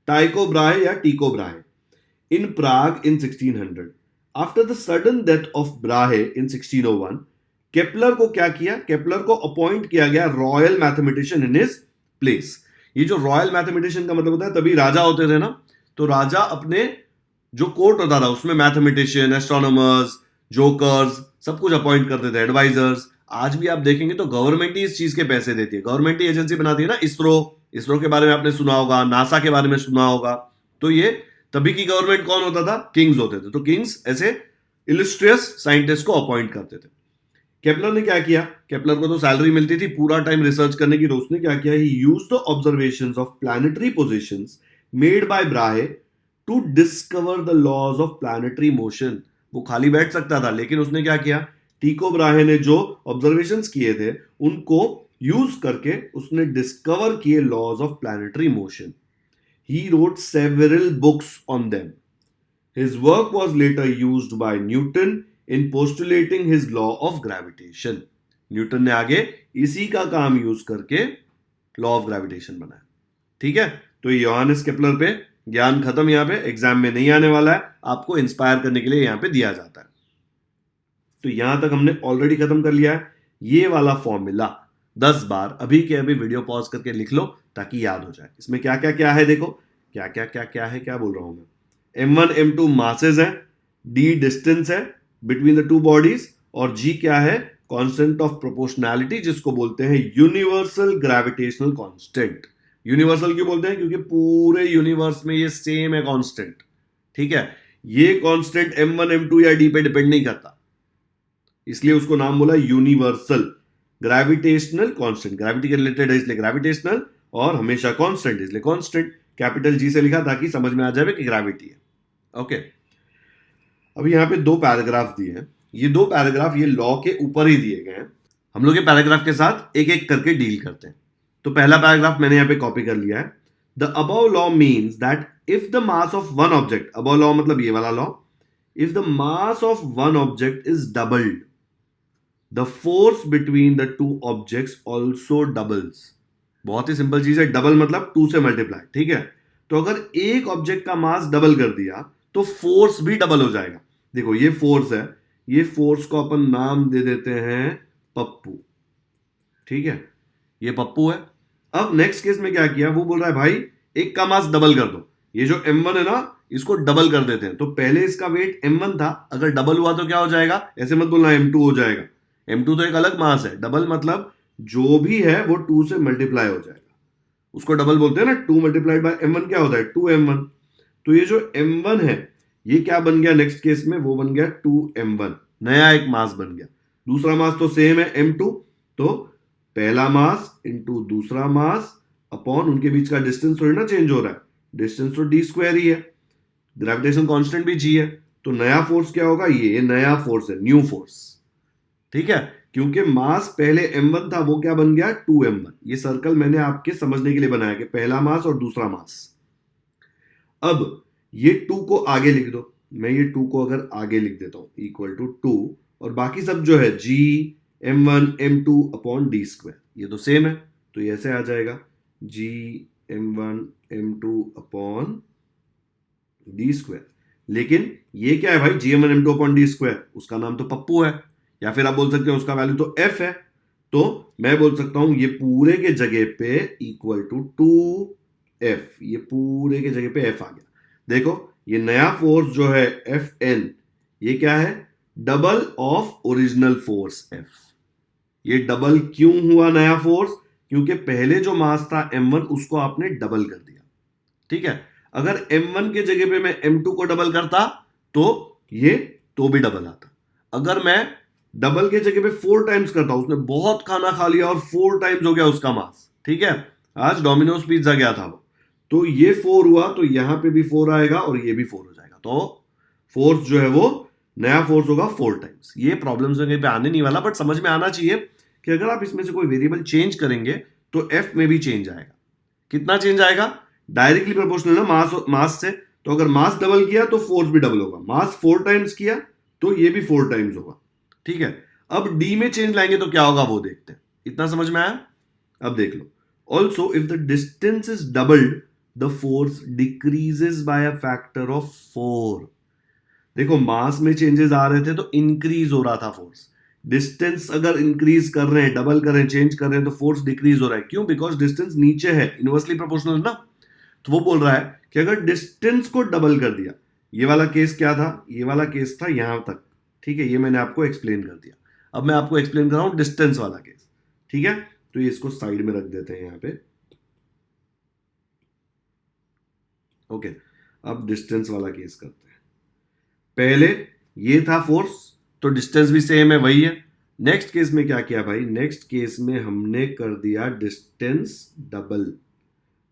Speaker 1: टाइको ब्राहे या Tycho Brahe in Prague in 1600। After the sudden death of Brahe in 1601, Kepler को क्या किया? केपलर को अपॉइंट किया गया royal mathematician in his place. ये जो रॉयल मैथमेटिशियन का मतलब होता है, तभी राजा होते थे ना, तो राजा अपने जो कोर्ट होता था उसमें मैथमेटिशियन, एस्ट्रोनॉमर्स, जोकर्स सब कुछ अपॉइंट करते थे, एडवाइजर्स। आज भी आप देखेंगे तो गवर्नमेंट ही इस चीज के पैसे देती है, गवर्नमेंट ही एजेंसी बनाती है ना। इसरो के बारे में आपने सुना होगा, नासा के बारे में सुना होगा। तो ये तभी की गवर्नमेंट कौन होता था? किंग्स होते थे। तो किंग्स ऐसे इलिस्ट्रियस साइंटिस्ट को अपॉइंट करते थे। केपलर ने क्या किया? केपलर को तो सैलरी मिलती थी पूरा टाइम रिसर्च करने की, तो उसने क्या किया? He used the observations of planetary positions made by Brahe to discover the laws of planetary motion. वो खाली बैठ सकता था, लेकिन उसने क्या किया? टीको ब्राहे ने जो ऑब्जर्वेशंस किए थे उनको यूज करके उसने डिस्कवर किए laws of planetary motion. He wrote several books on them. His work was later used by Newton in postulating his law of gravitation। Newton ने आगे इसी का काम यूज करके लॉ ऑफ ग्रेविटेशन बनाया। ठीक है, तो योहानेस केपलर पे ज्ञान खत्म। यहां पे एग्जाम में नहीं आने वाला है, आपको इंस्पायर करने के लिए यहां पे दिया जाता है। तो यहां तक हमने ऑलरेडी खत्म कर लिया है। ये वाला फॉर्मूला 10 बार अभी के अभी वीडियो पॉज करके लिख लो ताकि याद हो जाए। इसमें क्या क्या क्या है देखो, क्या क्या क्या क्या है, क्या बोल रहा हूं मैं। M1 M2 मासेस है, D डिस्टेंस है बिटवीन द टू बॉडीज, और G क्या है? कांस्टेंट ऑफ प्रोपोर्शनैलिटी, जिसको बोलते हैं यूनिवर्सल ग्रेविटेशनल कांस्टेंट। यूनिवर्सल क्यों बोलते हैं? क्योंकि पूरे यूनिवर्स में ये सेम है कांस्टेंट। ठीक है, ये कांस्टेंट M1 M2 या D पे डिपेंड नहीं करता, इसलिए उसको नाम बोला यूनिवर्सल ग्रेविटेशनल कांस्टेंट। ग्रेविटी के रिलेटेड है इसलिए ग्रेविटेशनल, और हमेशा कांस्टेंट इसलिए कांस्टेंट। कैपिटल G से लिखा ताकि समझ में आ जाए कि ग्रेविटी है। ओके, अभी यहाँ पे 2 पैराग्राफ दिए हैं। ये 2 पैराग्राफ ये लॉ के ऊपर ही दिए गए हैं। हम लोग ये पैराग्राफ के साथ एक एक करके डील करते हैं। तो पहला पैराग्राफ मैंने यहाँ पे कॉपी कर लिया है। The above law means that if the mass of one object, above law मतलब ये वाला law, if the mass of one object is doubled, the force between the two objects also doubles. बहुत ही simple चीज है, double मतलब 2 से multiply. ठीक है, तो अगर एक ऑब्जेक्ट का मास डबल कर दिया तो फोर्स भी डबल हो जाएगा। देखो ये फोर्स है, ये फोर्स को अपन नाम दे देते हैं पप्पू। ठीक है, ये पप्पू है। अब नेक्स्ट केस में क्या किया? वो बोल रहा है भाई एक का मास डबल कर दो। ये जो M1 है ना, इसको डबल कर देते हैं। तो पहले इसका वेट M1 था, अगर डबल हुआ तो क्या हो जाएगा? ऐसे मत बोलना M2 हो जाएगा। M2 तो एक अलग मास है, डबल मतलब जो भी है वो 2 से मल्टीप्लाई हो जाएगा, उसको डबल बोलते हैं ना। 2 मल्टीप्लाइड बाय M1 क्या होता है? 2M1। तो ये जो M1 है ये क्या बन गया नेक्स्ट केस में? वो बन गया 2M1, नया एक मास बन गया। दूसरा मास तो सेम है M2, तो पहला मास इंटू दूसरा मास अपॉन उनके बीच का डिस्टेंस थोड़ी ना चेंज हो रहा है, डिस्टेंस तो d² ही है, ग्रेविटेशन कांस्टेंट भी G है। तो नया फोर्स क्या होगा? ये नया फोर्स है, न्यू फोर्स। ठीक है, क्योंकि मास पहले m1 था, वो क्या बन गया 2m1। ये सर्कल मैंने आपके समझने के लिए बनाया कि पहला मास और दूसरा मास। अब ये 2 को आगे लिख दो, मैं ये 2 को अगर आगे लिख देता हूं इक्वल टू 2, और बाकी सब जो है g m1 m2 upon D square, ये तो सेम है, तो ये ऐसे आ जाएगा g m1 m2 upon D square. लेकिन ये क्या है भाई, जी m1 m2 upon D square, उसका नाम तो पप्पू है, या फिर आप बोल सकते हैं उसका वैल्यू तो f है। तो मैं बोल सकता हूं ये पूरे के जगह पे इक्वल टू 2f, ये पूरे के जगह पे f आ गया। देखो ये नया फोर्स जो है Fn, ये क्या है, double of original force F। ये डबल क्यों हुआ नया फोर्स, क्योंकि पहले जो मास था m1 उसको आपने डबल कर दिया, ठीक है। अगर m1 के जगह पे मैं m2 को डबल करता तो ये तो भी डबल आता। अगर मैं डबल के जगह पे 4 टाइम्स करता, उसने बहुत खाना खा लिया और 4 टाइम्स हो गया उसका मास, ठीक है, आज डोमिनोज पिज्जा गया था वो, तो ये 4 हुआ तो यहां पे भी 4 आएगा और ये भी 4 हो जाएगा, तो फोर्स जो है वो नया फोर्स होगा 4 टाइम्स। ये प्रॉब्लम्स में कहीं पे आने नहीं वाला, बट समझ में आना चाहिए कि अगर आप इसमें से कोई वेरिएबल चेंज करेंगे तो एफ में भी चेंज आएगा। कितना चेंज आएगा, डायरेक्टली प्रोपोर्शनल ना मास से, तो अगर मास डबल किया तो फोर्स भी डबल होगा, मास 4 टाइम्स किया तो ये भी 4 टाइम्स होगा, ठीक है। अब डी में चेंज लाएंगे तो क्या होगा वो देखते हैं। इतना समझ में आया, अब देख लो। Also if the distance is doubled the force decreases by a factor of 4। देखो मास में चेंजेस आ रहे थे तो इंक्रीज हो रहा था फोर्स, डिस्टेंस अगर इंक्रीज कर रहे हैं, डबल कर रहे हैं, चेंज कर रहे हैं, तो फोर्स डिक्रीज हो रहा है। क्यों, बिकॉज डिस्टेंस नीचे है, इनवर्सली प्रोपोर्शनल ना। तो वो बोल रहा है कि अगर डिस्टेंस को डबल कर दिया, ये वाला केस क्या था, ये वाला केस था यहां तक, ठीक है, ये मैंने आपको एक्सप्लेन कर दिया। अब मैं आपको एक्सप्लेन कर रहा हूं डिस्टेंस वाला केस, ठीक है। तो ये इसको साइड में रख देते हैं यहां पे, ओके। अब डिस्टेंस वाला केस करते हैं। पहले ये था फोर्स, तो डिस्टेंस भी सेम है, वही है। नेक्स्ट केस में क्या किया भाई, नेक्स्ट केस में हमने कर दिया डिस्टेंस डबल,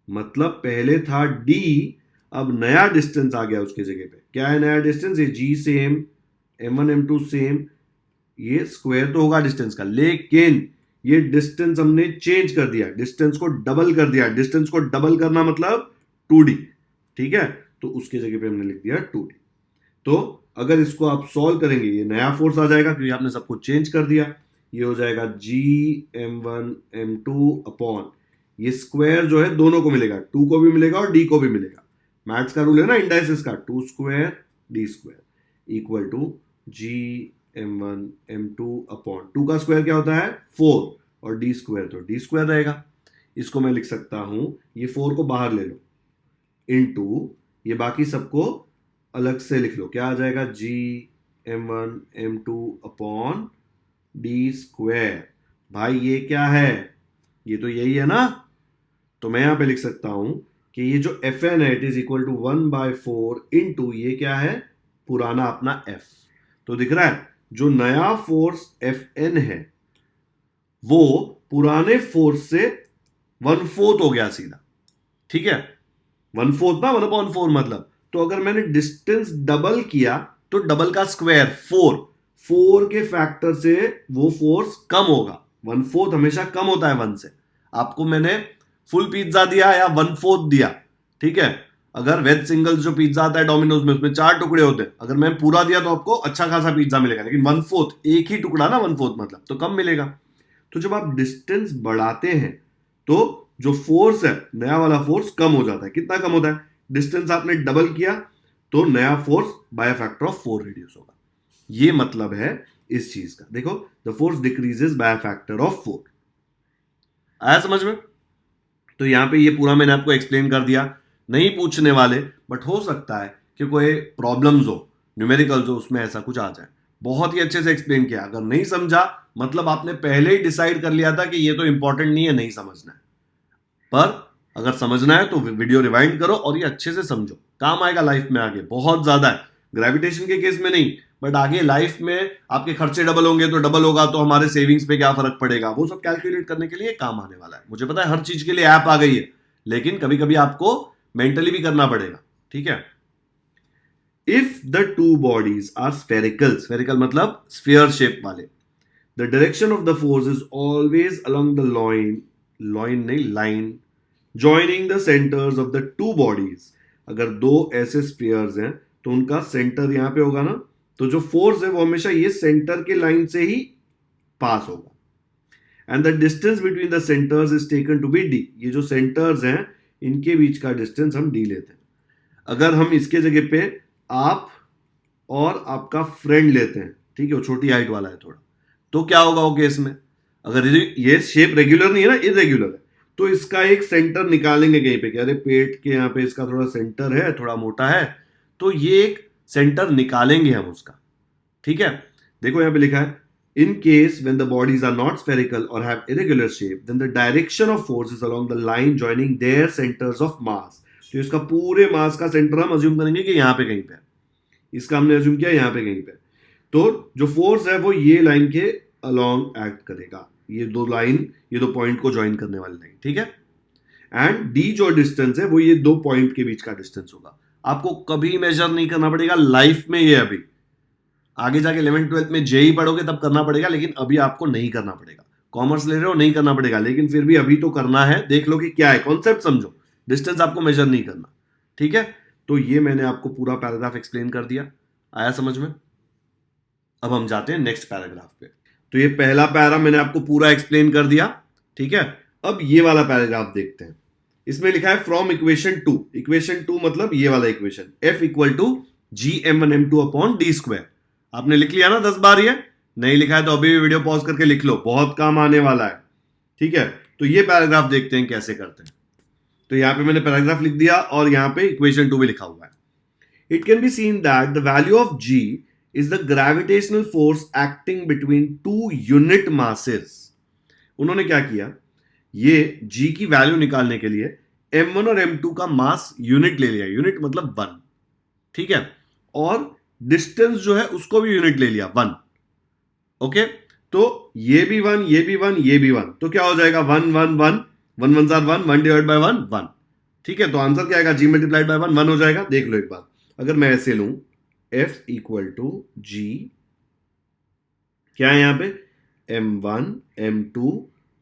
Speaker 1: मतलब पहले था d, अब नया डिस्टेंस आ गया उसके जगह पे। क्या है नया डिस्टेंस, ये g same, m1 m2 same, ये स्क्वायर तो होगा डिस्टेंस का, लेकिन ये डिस्टेंस हमने चेंज कर दिया, डिस्टेंस को डबल कर दिया। डिस्टेंस को डबल करना मतलब 2d, ठीक है, तो उसके जगह पे हमने लिख दिया 2d। तो अगर इसको आप सॉल्व करेंगे ये नया फोर्स आ जाएगा क्योंकि आपने सब कुछ चेंज कर दिया। ये हो जाएगा g m1 m2 अपॉन, ये स्क्वायर जो है दोनों को मिलेगा, 2 को भी मिलेगा और d को भी मिलेगा। मैथ्स का रूल है ना इंडाइसिस का, 2 square d square equal to g m1 m2 upon 2 का स्क्वायर क्या होता है 4 और d स्क्वायर तो d स्क्वायर रहेगा। इसको मैं लिख सकता हूं, ये 4 को बाहर ले लो, इनटू ये बाकी सबको अलग से लिख लो, क्या आ जाएगा g m1 m2 upon D square. भाई ये क्या है, ये तो यही है ना, तो मैं यहां पे लिख सकता हूं कि ये जो Fn है it is equal to 1/4 into ये क्या है पुराना अपना F। तो दिख रहा है जो नया फोर्स Fn है वो पुराने फोर्स से 1/4 हो गया सीधा, ठीक है, 1/4 ना 1/4 मतलब। तो अगर मैंने डिस्टेंस डबल किया तो डबल का स्क्वायर 4 के फैक्टर से वो फोर्स कम होगा। 1/4 हमेशा कम होता है 1 से। आपको मैंने फुल पिज्जा दिया या 1/4 दिया, ठीक है, अगर वेज सिंगल्स जो पिज्जा आता है डोमिनोज में उसमें 4 टुकड़े होते हैं, अगर मैं पूरा दिया तो आपको अच्छा खासा पिज्जा मिलेगा, लेकिन 1/4 एक ही टुकड़ा ना 1/4 मतलब तो कम मिलेगा। तो जब आप डिस्टेंस बढ़ाते हैं तो जो फोर्स है नया वाला फोर्स कम हो जाता है। कितना कम होता है, डिस्टेंस आपने डबल किया तो नया force by factor of 4 reduce होगा। ये मतलब है इस चीज का। देखो the force decreases by factor of 4। आया समझ में? तो यहां पे ये पूरा मैंने आपको एक्सप्लेन कर दिया। नहीं पूछने वाले, बट हो सकता है कि कोई प्रॉब्लम्स हो, न्यूमेरिकल्स हो, उसमें ऐसा कुछ आ जाए। बहुत ही अच्छे से एक्सप्लेन किया। अगर नहीं समझा मतलब आपने पहले ही डिसाइड कर लिया था कि ये तो इंपॉर्टेंट नहीं है, नहीं समझना है। पर अगर समझना है तो वीडियो रिवाइंड करो और ये अच्छे से समझो, काम आएगा लाइफ में आगे बहुत ज्यादा है। ग्रेविटेशन के केस में नहीं, बट आगे लाइफ में आपके खर्चे डबल होंगे तो डबल होगा तो हमारे सेविंग्स पे क्या फर्क पड़ेगा, वो सब कैलकुलेट करने के लिए काम आने वाला है। मुझे पता है हर चीज के लिए ऐप आ गई है, लेकिन कभी कभी आपको मेंटली भी करना पड़ेगा, ठीक है। If the two bodies are spherical, spherical मतलब स्फीयर शेप वाले, the direction of the force is always along the line joining the centres of the two bodies. अगर दो ऐसे स्फीयर्स हैं तो उनका सेंटर यहां पे होगा ना, तो जो फोर्स है वो हमेशा ये सेंटर के लाइन से ही पास होगा। And the distance between the centres is taken to be D. ये जो सेंटर्स हैं इनके बीच का डिस्टेंस हम डी लेते हैं। अगर हम इसके जगह पे आप और आपका फ्रेंड लेते हैं, ठीक है, वो छोटी हाइट वाला है थोड़ा, तो क्या होगा वो केस में? अगर ये शेप रेगुलर नहीं है ना, इरेगुलर है, तो इसका एक सेंटर निकालेंगे कहीं पे कि अरे पेट के यहाँ पे इसका थोड़ा सेंटर है, थोड़ा मोटा है, तो ये एक सेंटर निकालेंगे हम उसका। ठीक है, देखो यहाँ पे लिखा है in case when the bodies are not spherical और have irregular shape then the direction of force is along the line joining their centres of mass. तो इसका पूरे मास का सेंटर हम अज्यूम करेंगे कि यहाँ पे कहीं पे, इसका हमने अज्यूम किया यहाँ पे कहीं पे, तो जो फोर्स है वो ये लाइन के अलोंग एक्ट करेगा, ये दो लाइन, ये दो पॉइंट को ज्वाइन करने वाली लाइन, ठीक है। एंड डी जो डिस्टेंस है वो ये दो पॉइंट के बीच का डिस्टेंस होगा। आपको कभी मेजर नहीं करना पड़ेगा लाइफ में, ये अभी आगे जाके 11th-12th में जेई पढ़ोगे तब करना पड़ेगा, लेकिन अभी आपको नहीं करना पड़ेगा। कॉमर्स ले रहे हो नहीं करना पड़ेगा, लेकिन फिर भी अभी तो करना है। देख लो कि क्या है, कॉन्सेप्ट समझो, डिस्टेंस आपको मेजर नहीं करना, ठीक है। तो ये मैंने आपको पूरा पैराग्राफ एक्सप्लेन कर दिया, आया समझ में? अब हम जाते हैं नेक्स्ट पैराग्राफ पे। तो ये पहला पैरा मैंने आपको पूरा एक्सप्लेन कर दिया, ठीक है। अब ये वाला पैराग्राफ देखते हैं। इसमें लिखा है फ्रॉम इक्वेशन 2, इक्वेशन 2 मतलब ये वाला equation, F equal to GM1M2 upon D square. आपने लिख लिया ना 10 बार? ये नहीं लिखा है तो अभी भी वीडियो पॉज करके लिख लो, बहुत काम आने वाला है, ठीक है। तो ये पैराग्राफ देखते हैं कैसे करते हैं। तो यहां पे मैंने पैराग्राफ लिख दिया और यहां पे इक्वेशन 2 भी लिखा हुआ है। It can be seen that the value of G is the gravitational force acting between two unit masses। उन्होंने क्या किया, ये G की वैल्यू निकालने के लिए M1 और M2 का मास यूनिट ले लिया, यूनिट मतलब 1, ठीक है, और डिस्टेंस जो है उसको भी यूनिट ले लिया 1, ओके। तो ये भी 1, ये भी 1, ये भी 1, तो क्या हो जाएगा 1 1 1 1 1 1 1 डिवाइड बाय 1 1, ठीक है। तो आंसर क्या आएगा, G मल्टीप्लाइड बाय 1 1 हो जाएगा। देख लो एक बार, अगर मैं ऐसे लूं F इक्वल टू G, क्या है यहां पे, M1 M2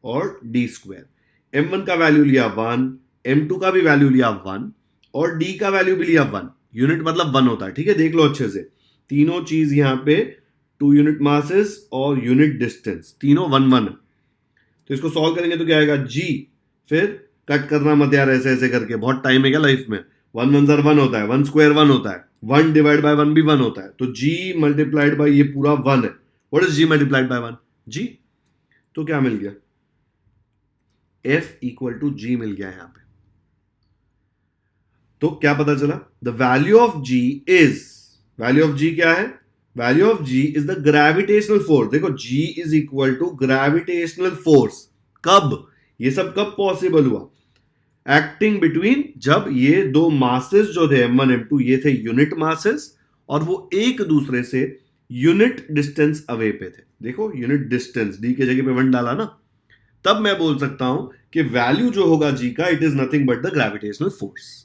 Speaker 1: और D स्क्वायर। M1 का वैल्यू लिया 1, M2 का भी वैल्यू लिया 1 और D का वैल्यू भी लिया 1, यूनिट मतलब 1 होता है, ठीक है। देख लो अच्छे से, तीनों चीज यहां पे 2 यूनिट मासेस और यूनिट डिस्टेंस तीनों 1 1 है। तो इसको सॉल्व करेंगे तो क्या आएगा G, फिर कट करना मत यार ऐसे ऐसे करके, बहुत टाइम है क्या लाइफ में। 1 1 1 होता है, 1 स्क्वायर 1 होता है, 1 डिवाइड बाय 1 भी 1 होता है, तो G मल्टीप्लाइड बाय ये पूरा 1 है। What is G multiplied by 1? G। तो क्या मिल गया, F इक्वल टू G मिल गया यहां पे। तो क्या पता चला, the value of G is, value of G क्या है, value of G is the gravitational force. देखो G is equal to gravitational force. कब, ये सब कब पॉसिबल हुआ, एक्टिंग बिटवीन, जब ये दो मासेस जो थे M1 M2 ये थे यूनिट मासेस और वो एक दूसरे से यूनिट डिस्टेंस अवे पे थे। देखो यूनिट डिस्टेंस, डी के जगह पे 1 डाला ना, तब मैं बोल सकता हूं कि वैल्यू जो होगा G का, it is nothing but the gravitational force.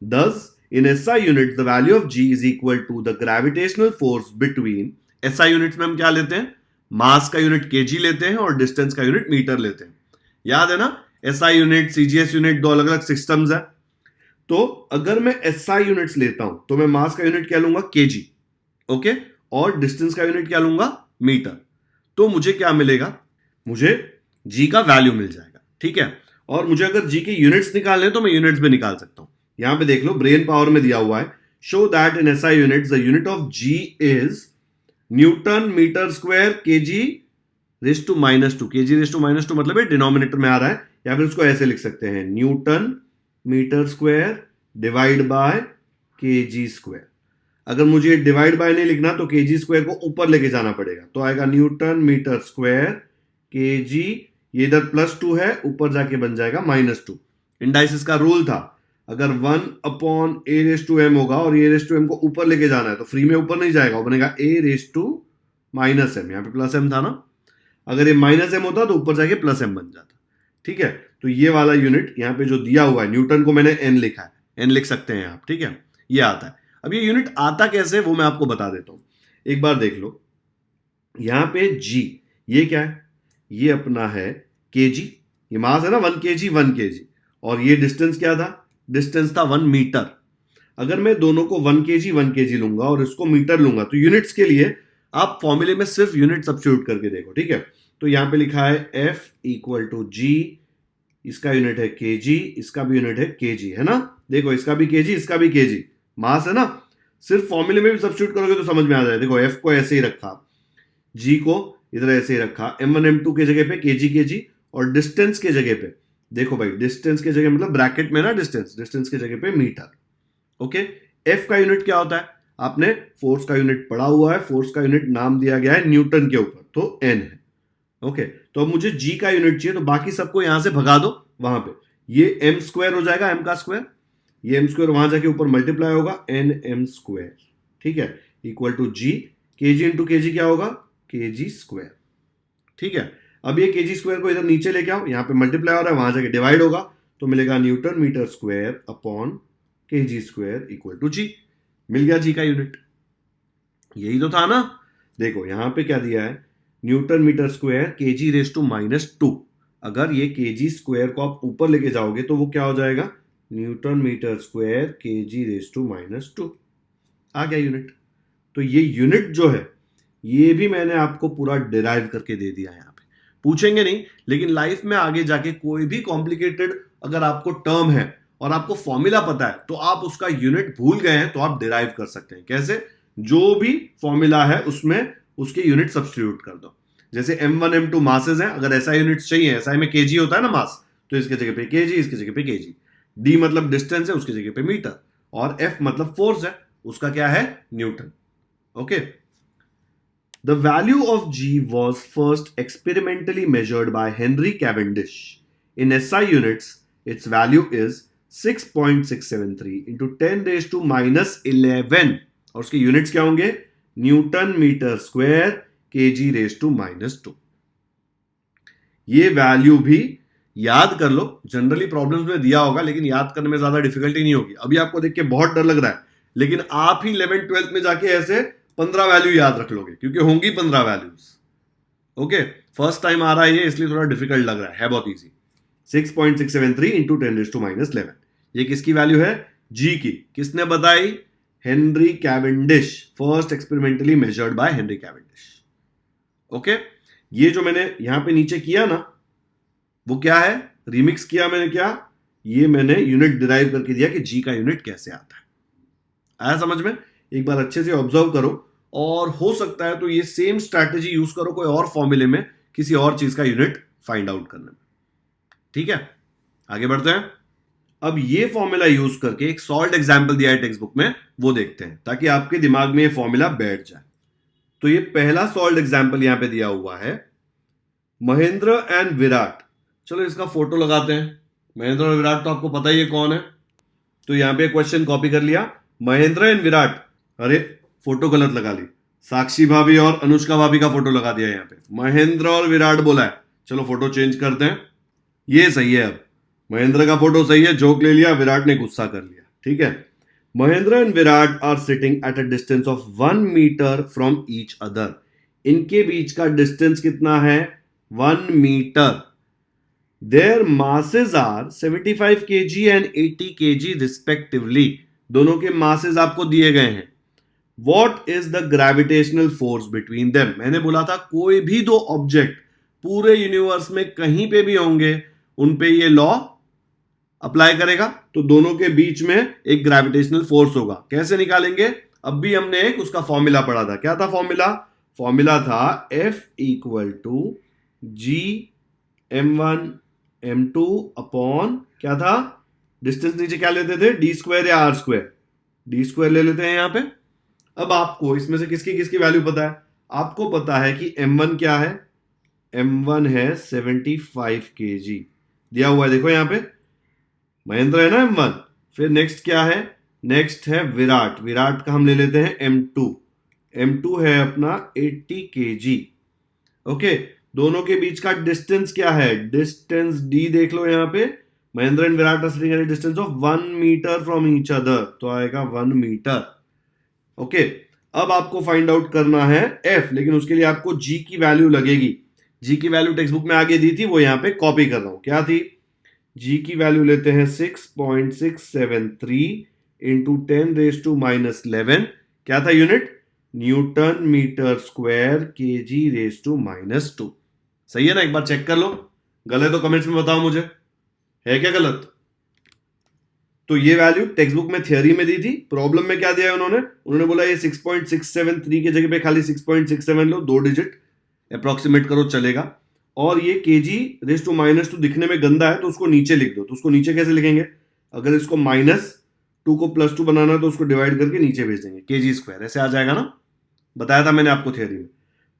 Speaker 1: Thus, in SI units, the value of G is equal to the gravitational force between, SI units में हम क्या लेते हैं, मास का यूनिट kg लेते हैं और डिस्टेंस का यूनिट मीटर लेते हैं। याद है ना, SI यूनिट CGS यूनिट दो अलग अलग सिस्टम्स है। तो अगर मैं SI यूनिट्स लेता हूं तो मैं मास का यूनिट क्या लूंगा, kg, ओके, और डिस्टेंस का यूनिट क्या लूंगा, मीटर। तो मुझे क्या मिलेगा, मुझे G का वैल्यू मिल जाएगा, ठीक है। और मुझे अगर G के यूनिट्स निकालने तो मैं यूनिट्स भी निकाल सकता हूं। यहां पे देख लो ब्रेन पावर में दिया हुआ है, show that in SI units the unit of G is newton metre square kg raise to -2। kg raise to -2 मतलब है डिनोमिनेटर में आ रहा है, या फिर उसको ऐसे लिख सकते हैं, newton metre square divide by kg square. अगर मुझे डिवाइड बाय नहीं लिखना तो kg स्क्वायर को ऊपर लेके जाना पड़ेगा, तो आएगा न्यूटन मीटर स्क्वायर kg, ये इधर +2 है, ऊपर जाके बन जाएगा -2। इंडाइसिस का रूल था, अगर 1/a⁻m होगा और a⁻m को ऊपर लेके जाना है तो फ्री में ऊपर नहीं जाएगा, वो बनेगा a⁻m, यहाँ पे +m था ना, अगर ये -m होता तो ऊपर जाके +m बन जाता, ठीक है। तो ये वाला यूनिट यहाँ पे जो दिया हुआ है, न्यूटन को मैंने n लिखा है, n लिख सकते हैं आप, ठीक है, ये आता है। अब ये यूनिट आता कैसे वो मैं आपको बता देता हूं, एक बार देख लो। यहाँ पे G, ये क्या है, ये अपना है केजी, ये मास है ना 1 kg 1 kg, और ये डिस्टेंस क्या था, डिस्टेंस था 1 मीटर। अगर मैं दोनों को 1 kg 1 kg लूंगा और इसको मीटर लूंगा तो यूनिट्स के लिए आप फॉर्मूले में सिर्फ यूनिट सब्स्टिट्यूट करके देखो, ठीक है। तो यहां पे लिखा है F इक्वल टू जी, इसका यूनिट है केजी, इसका भी यूनिट है केजी, है ना। देखो इसका भी केजी, इसका भी केजी, मास है ना। सिर्फ फॉर्मूले में भी सब्स्टिट्यूट करोगे तो समझ में आ जाए। देखो F को ऐसे ही रखा, G को इधर ऐसे ही रखा, M1 M2 के जगह पे केजी केजी, और डिस्टेंस के जगह पे देखो भाई, डिस्टेंस के जगह मतलब ब्रैकेट में ना डिस्टेंस, डिस्टेंस के जगह पे मीटर। ओके, F का यूनिट क्या होता है, आपने फोर्स का यूनिट पढ़ा हुआ है, फोर्स का यूनिट नाम दिया गया है न्यूटन के ऊपर, तो N है। ओके, तो अब मुझे G का यूनिट चाहिए, तो बाकी सबको यहां से भगा दो वहां पे, ये m स्क्वायर हो जाएगा, m का स्क्वायर, ये m स्क्वायर वहां जाके ऊपर मल्टीप्लाई होगा, n m स्क्वायर, ठीक है, equal to G, kg into kg क्या होगा, kg स्क्वायर, ठीक है। अब ये kg स्क्वायर को इधर नीचे लेके आओ, यहाँ पे मल्टीप्लाई हो रहा है, वहां जाके डिवाइड होगा, तो मिलेगा newton metre square upon kg square equal to G। मिल गया G का यूनिट, यही तो था ना। देखो यहां पे क्या दिया है, newton metre square kg raise to -2, अगर ये kg स्क्वायर को आप ऊपर लेके जाओगे तो वो क्या हो जाएगा, newton metre square kg raise to -2, आ गया यूनिट। तो ये यूनिट जो है ये भी मैंने आपको पूरा डिराइव करके दे दिया है। यहाँ पे पूछेंगे नहीं, लेकिन लाइफ में आगे जाके कोई भी कॉम्प्लिकेटेड अगर आपको टर्म है और आपको फॉर्मूला पता है तो आप उसका यूनिट भूल गए हैं तो आप डिराइव कर सकते हैं। कैसे, जो भी फॉर्मूला है उसमें उसके यूनिट सब्स्टिट्यूट कर दो। जैसे m1 m2 मासेस हैं, अगर ऐसा यूनिट चाहिए, ऐसा में केजी होता है ना मास, तो इसके जगह पे केजी, इसके जगह पे केजी, d मतलब डिस्टेंस है, उसके जगह पे मीटर, और f मतलब फोर्स है, उसका क्या है, Newton. Okay, the value of G was first experimentally measured by Henry Cavendish. In SI units, its value is 6.673 into 10 raised to -11, और उसके यूनिट्स क्या होंगे, newton metre square kg raise to -2। ये वैल्यू भी याद कर लो, जनरली प्रॉब्लम्स में दिया होगा, लेकिन याद करने में ज्यादा डिफिकल्टी नहीं होगी। अभी आपको देख के बहुत डर लग रहा है, लेकिन आप ही 11th 12th में जाके ऐसे 15 वैल्यू याद रख लोगे, क्योंकि होंगी 15 वैल्यूज। ओके, फर्स्ट टाइम आ रहा है ये, इसलिए थोड़ा डिफिकल्ट लग रहा है बहुत इजी। 6.673 इंटू 10 रेज टू -11, ये किसकी वैल्यू है, जी की। किसने बताई, Henry Cavendish, first experimentally measured by Henry Cavendish. Okay, ये जो मैंने यहां पे नीचे किया ना, वो क्या है, रिमिक्स किया मैंने, क्या, ये मैंने यूनिट डिराइव करके दिया कि जी का यूनिट कैसे आता है। आया समझ में, एक बार अच्छे से ऑब्जर्व करो, और हो सकता है तो ये सेम स्ट्रैटेजी यूज करो कोई और फॉर्मूले में, किसी और चीज का यूनिट फाइंड आउट करने में। ठीक है, आगे बढ़ते हैं। अब ये फॉर्मूला यूज करके एक सॉल्व्ड एग्जांपल दिया है टेक्स्ट बुक में, वो देखते हैं, ताकि आपके दिमाग में ये फॉर्मूला बैठ जाए। तो ये पहला सॉल्व्ड एग्जांपल यहां पे दिया हुआ है, महेंद्र एंड विराट। चलो इसका फोटो लगाते हैं। महेंद्र और विराट तो आपको पता ही है कौन है, तो यहां पे क्वेश्चन कॉपी कर लिया, महेंद्र एंड विराट। अरे फोटो गलत लगा ली, साक्षी भाभी और अनुष्का भाभी का फोटो लगा दिया यहाँ पे, महेंद्र और विराट बोला है। चलो फोटो चेंज करते हैं, ये सही है। अब महेंद्र का फोटो सही है, जोक ले लिया, विराट ने गुस्सा कर लिया। ठीक है, Mahendra and Virat are sitting at a distance of 1 metre from each other. इनके बीच का डिस्टेंस कितना है, 1 metre. Their masses are 75 kg and 80 kg respectively. दोनों के मासेस आपको दिए गए हैं। What is the gravitational force between them? मैंने बोला था कोई भी दो ऑब्जेक्ट पूरे यूनिवर्स में कहीं पे भी होंगे, उन पे ये लॉ अप्लाई करेगा, तो दोनों के बीच में एक ग्रेविटेशनल फोर्स होगा। कैसे निकालेंगे, अब भी हमने एक उसका फॉर्मूला पढ़ा था। क्या था फॉर्मूला, फॉर्मूला था F equal to G m1 m2 upon क्या था, डिस्टेंस नीचे क्या लेते थे, डी स्क्वायर या आर स्क्वायर, डी स्क्वायर ले लेते हैं यहां पे। अब आपको इसमें से किसकी किसकी वैल्यू पता है, आपको पता है कि m1 क्या है, m1 है 75 kg दिया हुआ है, देखो यहां पे महेंद्र है ना m1। फिर नेक्स्ट क्या है, नेक्स्ट है विराट, विराट का हम ले लेते हैं m2, m2 है अपना 80 kg। ओके, दोनों के बीच का डिस्टेंस क्या है, डिस्टेंस d देख लो यहां पे, Mahendra and Virat are sitting at a distance of 1 metre from each other, तो आएगा 1 मीटर। ओके, अब आपको फाइंड आउट करना है f, लेकिन उसके लिए आपको g की वैल्यू लगेगी। जी की वैल्यू टेक्स्ट बुक में आगे दी थी, वो यहाँ पे कॉपी कर रहा हूं। क्या थी? जी की वैल्यू लेते हैं 6.673 इंटू 10⁻⁻11। क्या था unit? Newton metre square kg raise to -2। सही है ना? एक बार चेक कर लो, गलत तो कमेंट्स में बताओ मुझे, है क्या गलत? तो ये वैल्यू टेक्स्ट बुक में थियरी में दी थी, प्रॉब्लम में क्या दिया है उन्होंने बोला ये 6.673 की जगह पे खाली 6.67 लो, 2 डिजिट अप्रोक्सीमेट करो चलेगा। और ये केजी रेज टू -2 दिखने में गंदा है तो उसको नीचे लिख दो। तो उसको नीचे कैसे लिखेंगे? अगर इसको -2 को +2 बनाना है तो उसको डिवाइड करके नीचे भेज देंगे, केजी स्क्वायर ऐसे आ जाएगा ना, बताया था मैंने आपको थियरी में।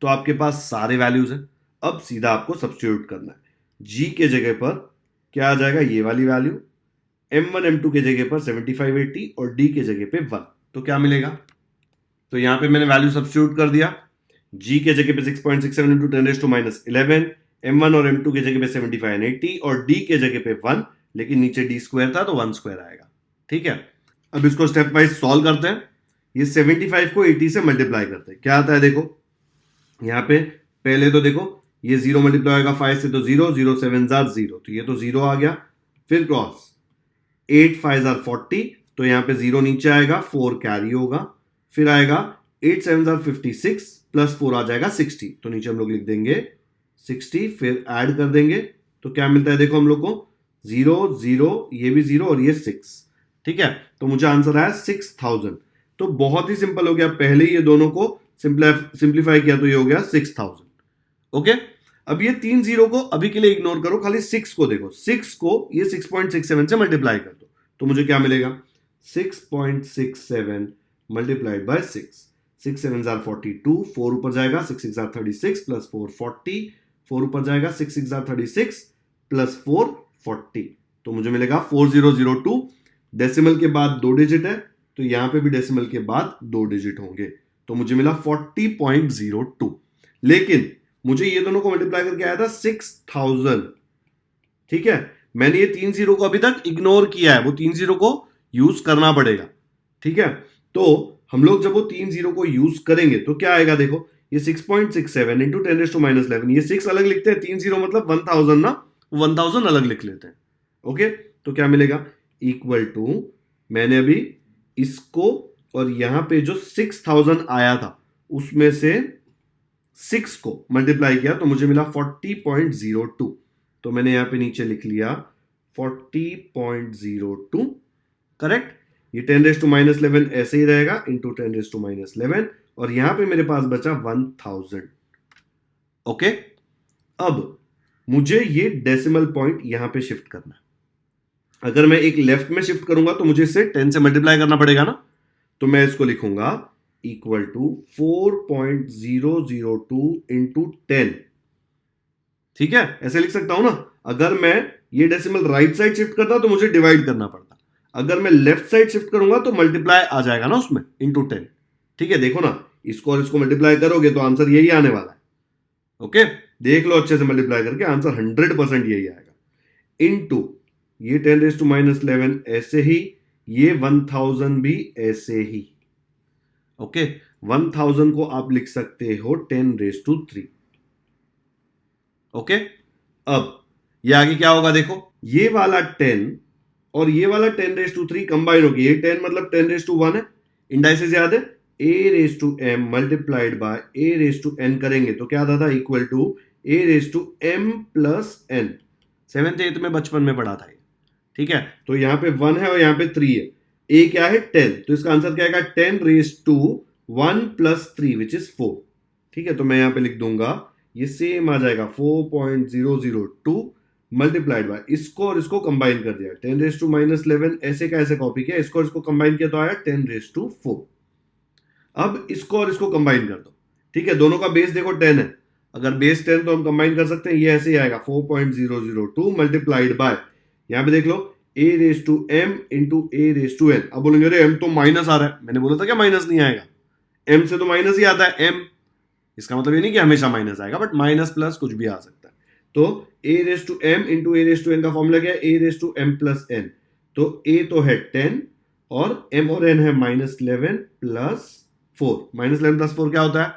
Speaker 1: तो आपके पास सारे वैल्यूज हैं, अब सीधा आपको सब्स्टिट्यूट करना है। जी के जगह पर क्या आ जाएगा? ये वाली वैल्यू, m1 m2 के जगह पर 7580 और d के जगह पे 1। तो क्या मिलेगा? तो यहां पे मैंने वैल्यू सब्स्टिट्यूट कर दिया। g के जगह पे 6.67 इंटू 10⁻11, m1 और m2 के जगह पे 75 और 80 और d के जगह पे 1, लेकिन नीचे d स्क्वायर था तो 1 स्क्वायर आएगा। ठीक है, अब इसको स्टेप वाइज सॉल्व करते हैं। ये 75 को 80 से मल्टीप्लाई करते हैं, क्या आता है देखो यहाँ पे। पहले तो देखो ये 0 मल्टीप्लाई होगा 5 से तो 0, 0 7 0, तो ये तो 0 आ गया। फिर क्रॉस 8 5 40, तो यहाँ पे 0 नीचे आएगा, 4 कैरी होगा। फिर आएगा 8 7 56 प्लस 4 आ जाएगा 60, तो नीचे हम लोग लिख देंगे 60। फिर ऐड कर देंगे तो क्या मिलता है देखो हम लोग को, 0 0, ये भी 0 और ये 6। ठीक है, तो मुझे आंसर आया 6000। तो बहुत ही सिंपल हो गया, पहले ये दोनों को सिंप्लीफाई किया तो ये हो गया 6000। ओके, अब ये 3 0 को अभी के लिए इग्नोर करो, खाली 6 को देखो। 6 को ये 6.67 से मल्टीप्लाई कर दो तो मुझे क्या मिलेगा? 6.67 मल्टीप्लाइड बाय 6, 6 7 42, 4 ऊपर जाएगा, 6 6 36 प्लस 4 40, 4 ऊपर जाएगा, 6 6 36 प्लस 4 40, तो मुझे मिलेगा 4002। डेसिमल के बाद 2 डिजिट है तो यहां पे भी डेसिमल के बाद 2 डिजिट होंगे, तो मुझे मिला 40.02। लेकिन मुझे ये दोनों को मल्टीप्लाई करके आया था 6000। ठीक है, मैंने ये 3 0 को अभी तक इग्नोर किया है, वो 3 0 को यूज करना पड़ेगा। ठीक है, तो हम लोग जब वो 3 0 को यूज करेंगे तो क्या आएगा देखो, ये 6.67 इंटू 10⁻11, ये 6 अलग लिखते हैं, 3 0 मतलब 1000 ना, 1000 अलग लिख लेते हैं। ओके, तो क्या मिलेगा? इक्वल टू, मैंने अभी इसको और यहां पे जो 6000 आया था उसमें से 6 को मल्टीप्लाई किया तो मुझे मिला 40.02, तो मैंने यहां पे नीचे लिख लिया 40.02। करेक्ट, ये 10⁻11 ऐसे ही रहेगा इंटू 10⁻11 और यहां पे मेरे पास बचा 1000। ओके, अब मुझे ये डेसिमल पॉइंट यहां पे शिफ्ट करना है। अगर मैं एक लेफ्ट में शिफ्ट करूंगा तो मुझे इसे 10 से मल्टीप्लाई करना पड़ेगा ना, तो मैं इसको लिखूंगा इक्वल टू 4.002 इंटू 10। ठीक है, ऐसे लिख सकता हूं ना। अगर मैं ये डेसिमल राइट साइड शिफ्ट करता तो मुझे डिवाइड करना पड़ता, अगर मैं लेफ्ट साइड शिफ्ट करूंगा तो मल्टीप्लाई आ जाएगा ना उसमें, इंटू 10। ठीक है, देखो ना, इसको और इसको मल्टीप्लाई करोगे तो आंसर यही आने वाला है। ओके, देख लो अच्छे से मल्टीप्लाई करके, आंसर 100% यही आएगा। इंटू ये 10⁻11 ऐसे ही, ये 1000 भी ऐसे ही। ओके, 1000 को आप लिख सकते हो 10⁻3। ओके, अब ये आगे क्या होगा देखो, ये वाला 10 और ये वाला 10⁻3 कंबाइन होगी, ये 10 मतलब 10⁻1 है। इंडाइसेस याद है, a⁻m मल्टीप्लाइड बाय a⁻n करेंगे तो क्या आता था, equal to a⁻m plus n। 7th 8th में बचपन में पढ़ा था ये। ठीक है, तो यहां पे 1 है और यहां पे 3 है, a क्या है 10, तो इसका आंसर क्या आएगा 10⁻1 प्लस 3 विच इज 4। ठीक है, तो मैं यहां पे लिख दूंगा, ये सेम आ जाएगा 4.002 मल्टीप्लाइड बाय, इसको और इसको कंबाइन कर दिया 10⁻11 ऐसे का ऐसे कॉपी किया, इसको और इसको कंबाइन किया तो आया 10⁻4। अब इसको और इसको कंबाइन कर दो। ठीक है, दोनों का बेस देखो 10 है, अगर बेस 10 तो हम कंबाइन कर सकते हैं, ये ऐसे ही आएगा 4.002 मल्टीप्लाइड बाय, यहां पे देख लो a⁻m इंटू a⁻n। अब बोलेंगे अरे m तो माइनस आ रहा है, मैंने बोला था क्या माइनस नहीं आएगा, m से तो माइनस ही आता है m, इसका मतलब ये नहीं कि हमेशा माइनस आएगा, बट माइनस प्लस कुछ भी आ सकता है। तो a⁻m इंटू a⁻n का फॉर्मूला क्या है, a⁻m प्लस n, तो a तो है 10 और m और n है -11 प्लस 4। -11 प्लस 4 क्या होता है,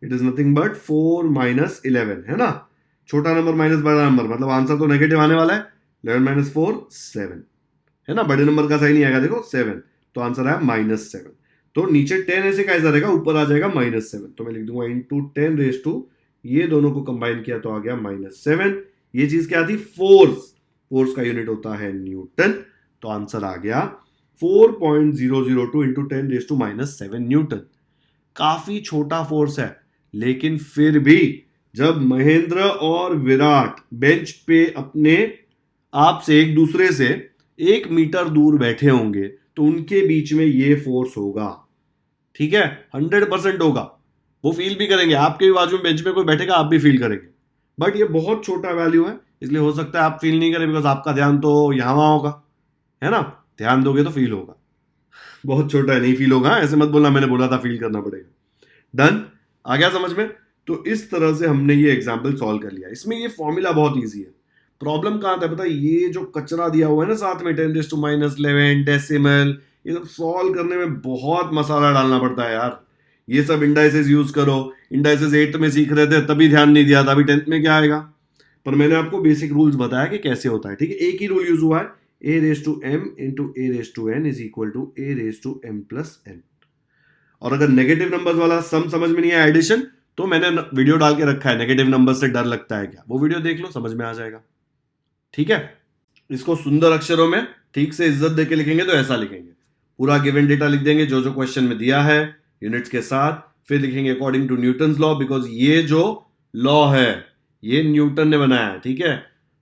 Speaker 1: इट इज नथिंग बट 4 - 11 है ना। छोटा नंबर माइनस बड़ा नंबर, मतलब आंसर तो नेगेटिव आने वाला है। 11 माइनस 4 7 है ना, बड़े नंबर का सही नहीं आएगा, देखो 7, तो आंसर है -7। तो नीचे 10 ऐसे कैसा रहेगा, ऊपर आ जाएगा -7, तो मैं लिख दूंगा इंटू 10 रेज टू, ये दोनों को कंबाइन किया तो आ गया -7। ये चीज क्या थी, फोर्स का यूनिट होता है न्यूटन, तो आंसर आ गया 4.002 इंटू 10 रेज टू -7 न्यूटन। काफी छोटा फोर्स है, लेकिन फिर भी जब महेंद्र और विराट बेंच पे अपने आप से एक दूसरे से 1 मीटर दूर बैठे होंगे तो उनके बीच में ये फोर्स होगा, ठीक है, 100% होगा। वो फील भी करेंगे, आपके भी बाजू में बेंच पे कोई बैठेगा आप भी फील करेंगे, बट ये बहुत छोटा वैल्यू है, इसलिए हो सकता है आप फील नहीं करें, बिकॉज आपका ध्यान तो यहां वहां होगा, है ना, ध्यान दोगे तो फील होगा। बहुत छोटा है, नहीं फील होगा, ऐसे मत बोलना मैंने बोला था फील करना पड़ेगा। डन, आ गया समझ में। तो इस तरह से हमने ये एग्जाम्पल सॉल्व कर लिया। इसमें ये फॉर्मूला बहुत ईजी है। प्रॉब्लम कहां था पता है, ये जो कचरा दिया हुआ है ना साथ में 10⁻11 डेसिमल, ये सब सॉल्व करने में बहुत मसाला डालना पड़ता है यार। ये सब इंडाइसेस यूज करो, इंडाइसेस 8th में सीख रहे थे तभी ध्यान नहीं दिया था, अभी 10th में क्या आएगा। पर मैंने आपको बेसिक रूल्स बताया कि कैसे होता है, ठीक है। एक ही रूल यूज हुआ है, a⁻m into a⁻n is equal to a⁻m plus n। और अगर नेगेटिव नंबर्स वाला सम समझ में नहीं है, एडिशन, तो मैंने वीडियो डाल के रखा है, नेगेटिव नंबर से डर लगता है क्या, वो वीडियो देख लो, समझ में आ जाएगा, ठीक है। इसको सुंदर अक्षरों में ठीक से इज्जत देके लिखेंगे तो ऐसा लिखेंगे, पूरा गिवन डेटा लिख देंगे जो जो क्वेश्चन में दिया है यूनिट्स के साथ, फिर लिखेंगे according to Newton's law, because ये जो लॉ है ये न्यूटन ने बनाया है, ठीक है,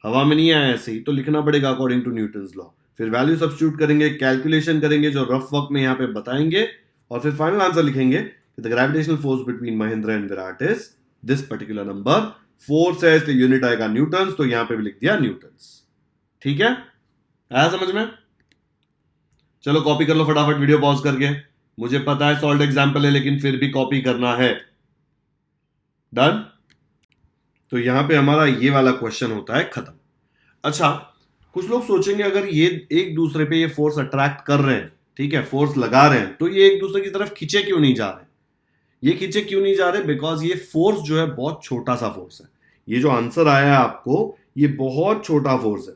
Speaker 1: हवा में नहीं आया ऐसे ही, तो लिखना पड़ेगा अकॉर्डिंग टू न्यूटन्स लॉ। फिर वैल्यू सब्स्टिट्यूट करेंगे, कैलकुलेशन करेंगे जो रफ वर्क में यहाँ पे बताएंगे, और फिर फाइनल आंसर लिखेंगे the gravitational force between Mahendra and Virat is this particular number. Force है इसलिए यूनिट आएगा न्यूटन्स, तो यहां पे भी लिख दिया न्यूटन्स, ठीक है, आया समझ में। चलो कॉपी कर लो फटाफट वीडियो पॉज करके, मुझे पता है सॉल्व एग्जाम्पल है लेकिन फिर भी कॉपी करना है। डन, तो यहां पे हमारा ये वाला क्वेश्चन होता है खत्म। अच्छा, कुछ लोग सोचेंगे अगर ये एक दूसरे पे ये फोर्स अट्रैक्ट कर रहे हैं, ठीक है, फोर्स लगा रहे हैं, तो ये एक दूसरे की तरफ खींचे क्यों नहीं जा रहे, ये खींचे क्यों नहीं जा रहे, बिकॉज ये फोर्स जो है बहुत छोटा सा फोर्स है। ये जो आंसर आया है आपको, ये बहुत छोटा फोर्स है।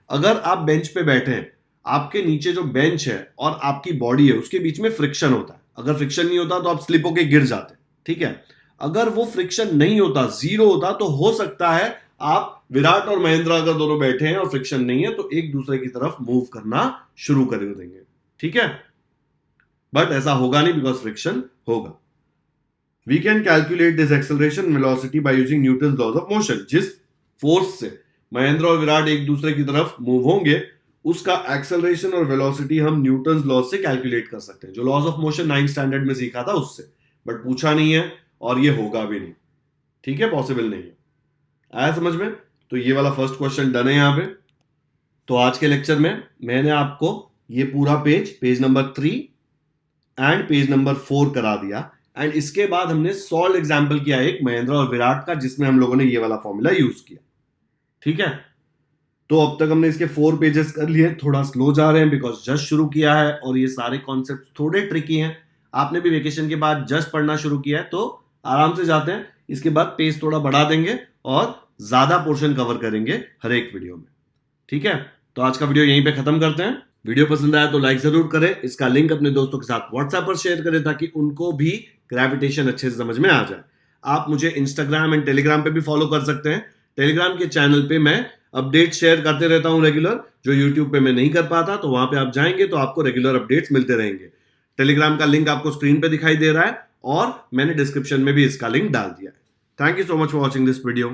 Speaker 1: अगर आप बेंच पे बैठे हैं, आपके नीचे जो बेंच है और आपकी बॉडी है उसके बीच में फ्रिक्शन होता है, अगर फ्रिक्शन नहीं होता तो आप स्लिप होके गिर जाते, ठीक है। अगर वो फ्रिक्शन नहीं होता, जीरो होता, तो हो सकता है आप विराट और महेंद्र अगर दोनों बैठे हैं और फ्रिक्शन नहीं है तो एक दूसरे की तरफ मूव करना शुरू कर देंगे, ठीक है, बट ऐसा होगा नहीं बिकॉज फ्रिक्शन होगा। We can calculate this acceleration velocity by using Newton's laws of motion। जिस फोर्स से महेंद्र और विराट एक दूसरे की तरफ मूव होंगे उसका एक्सेलरेशन और वेलोसिटी हम न्यूटन्स लॉ से कैलकुलेट कर सकते हैं, जो laws of motion 9th standard में सीखा था उससे, बट पूछा नहीं है और ये होगा भी नहीं, ठीक है, पॉसिबल नहीं है। आया समझ में। तो ये वाला फर्स्ट क्वेश्चन डन है यहां पे। तो आज के लेक्चर में मैंने आपको ये पूरा page number 3 and page number 4 करा दिया, एंड इसके बाद हमने सॉल्व एग्जाम्पल किया एक महेंद्र और विराट का, जिसमें हम लोगों ने ये वाला फॉर्मूला यूज किया, ठीक है। तो अब तक हमने इसके 4 पेजेस कर लिए, थोड़ा स्लो जा रहे हैं बिकॉज जस्ट शुरू किया है और ये सारे कॉन्सेप्ट थोड़े ट्रिकी हैं। आपने भी वेकेशन के बाद जस्ट पढ़ना शुरू किया है तो आराम से जाते हैं, इसके बाद पेज थोड़ा बढ़ा देंगे और ज्यादा पोर्शन कवर करेंगे हर एक वीडियो में, ठीक है। तो आज का वीडियो यहीं पे खत्म करते हैं। वीडियो पसंद आया तो लाइक जरूर करें, इसका लिंक अपने दोस्तों के साथ व्हाट्सएप पर शेयर करें ताकि उनको भी ग्रेविटेशन अच्छे से समझ में आ जाए। आप मुझे इंस्टाग्राम एंड टेलीग्राम पे भी फॉलो कर सकते हैं। टेलीग्राम के चैनल पे मैं अपडेट शेयर करते रहता हूं रेगुलर, जो यूट्यूब पे मैं नहीं कर पाता, तो वहां पे आप जाएंगे तो आपको रेगुलर अपडेट्स मिलते रहेंगे। टेलीग्राम का लिंक आपको स्क्रीन पे दिखाई दे रहा है और मैंने डिस्क्रिप्शन में भी इसका लिंक डाल दिया है। Thank you so much for watching this video.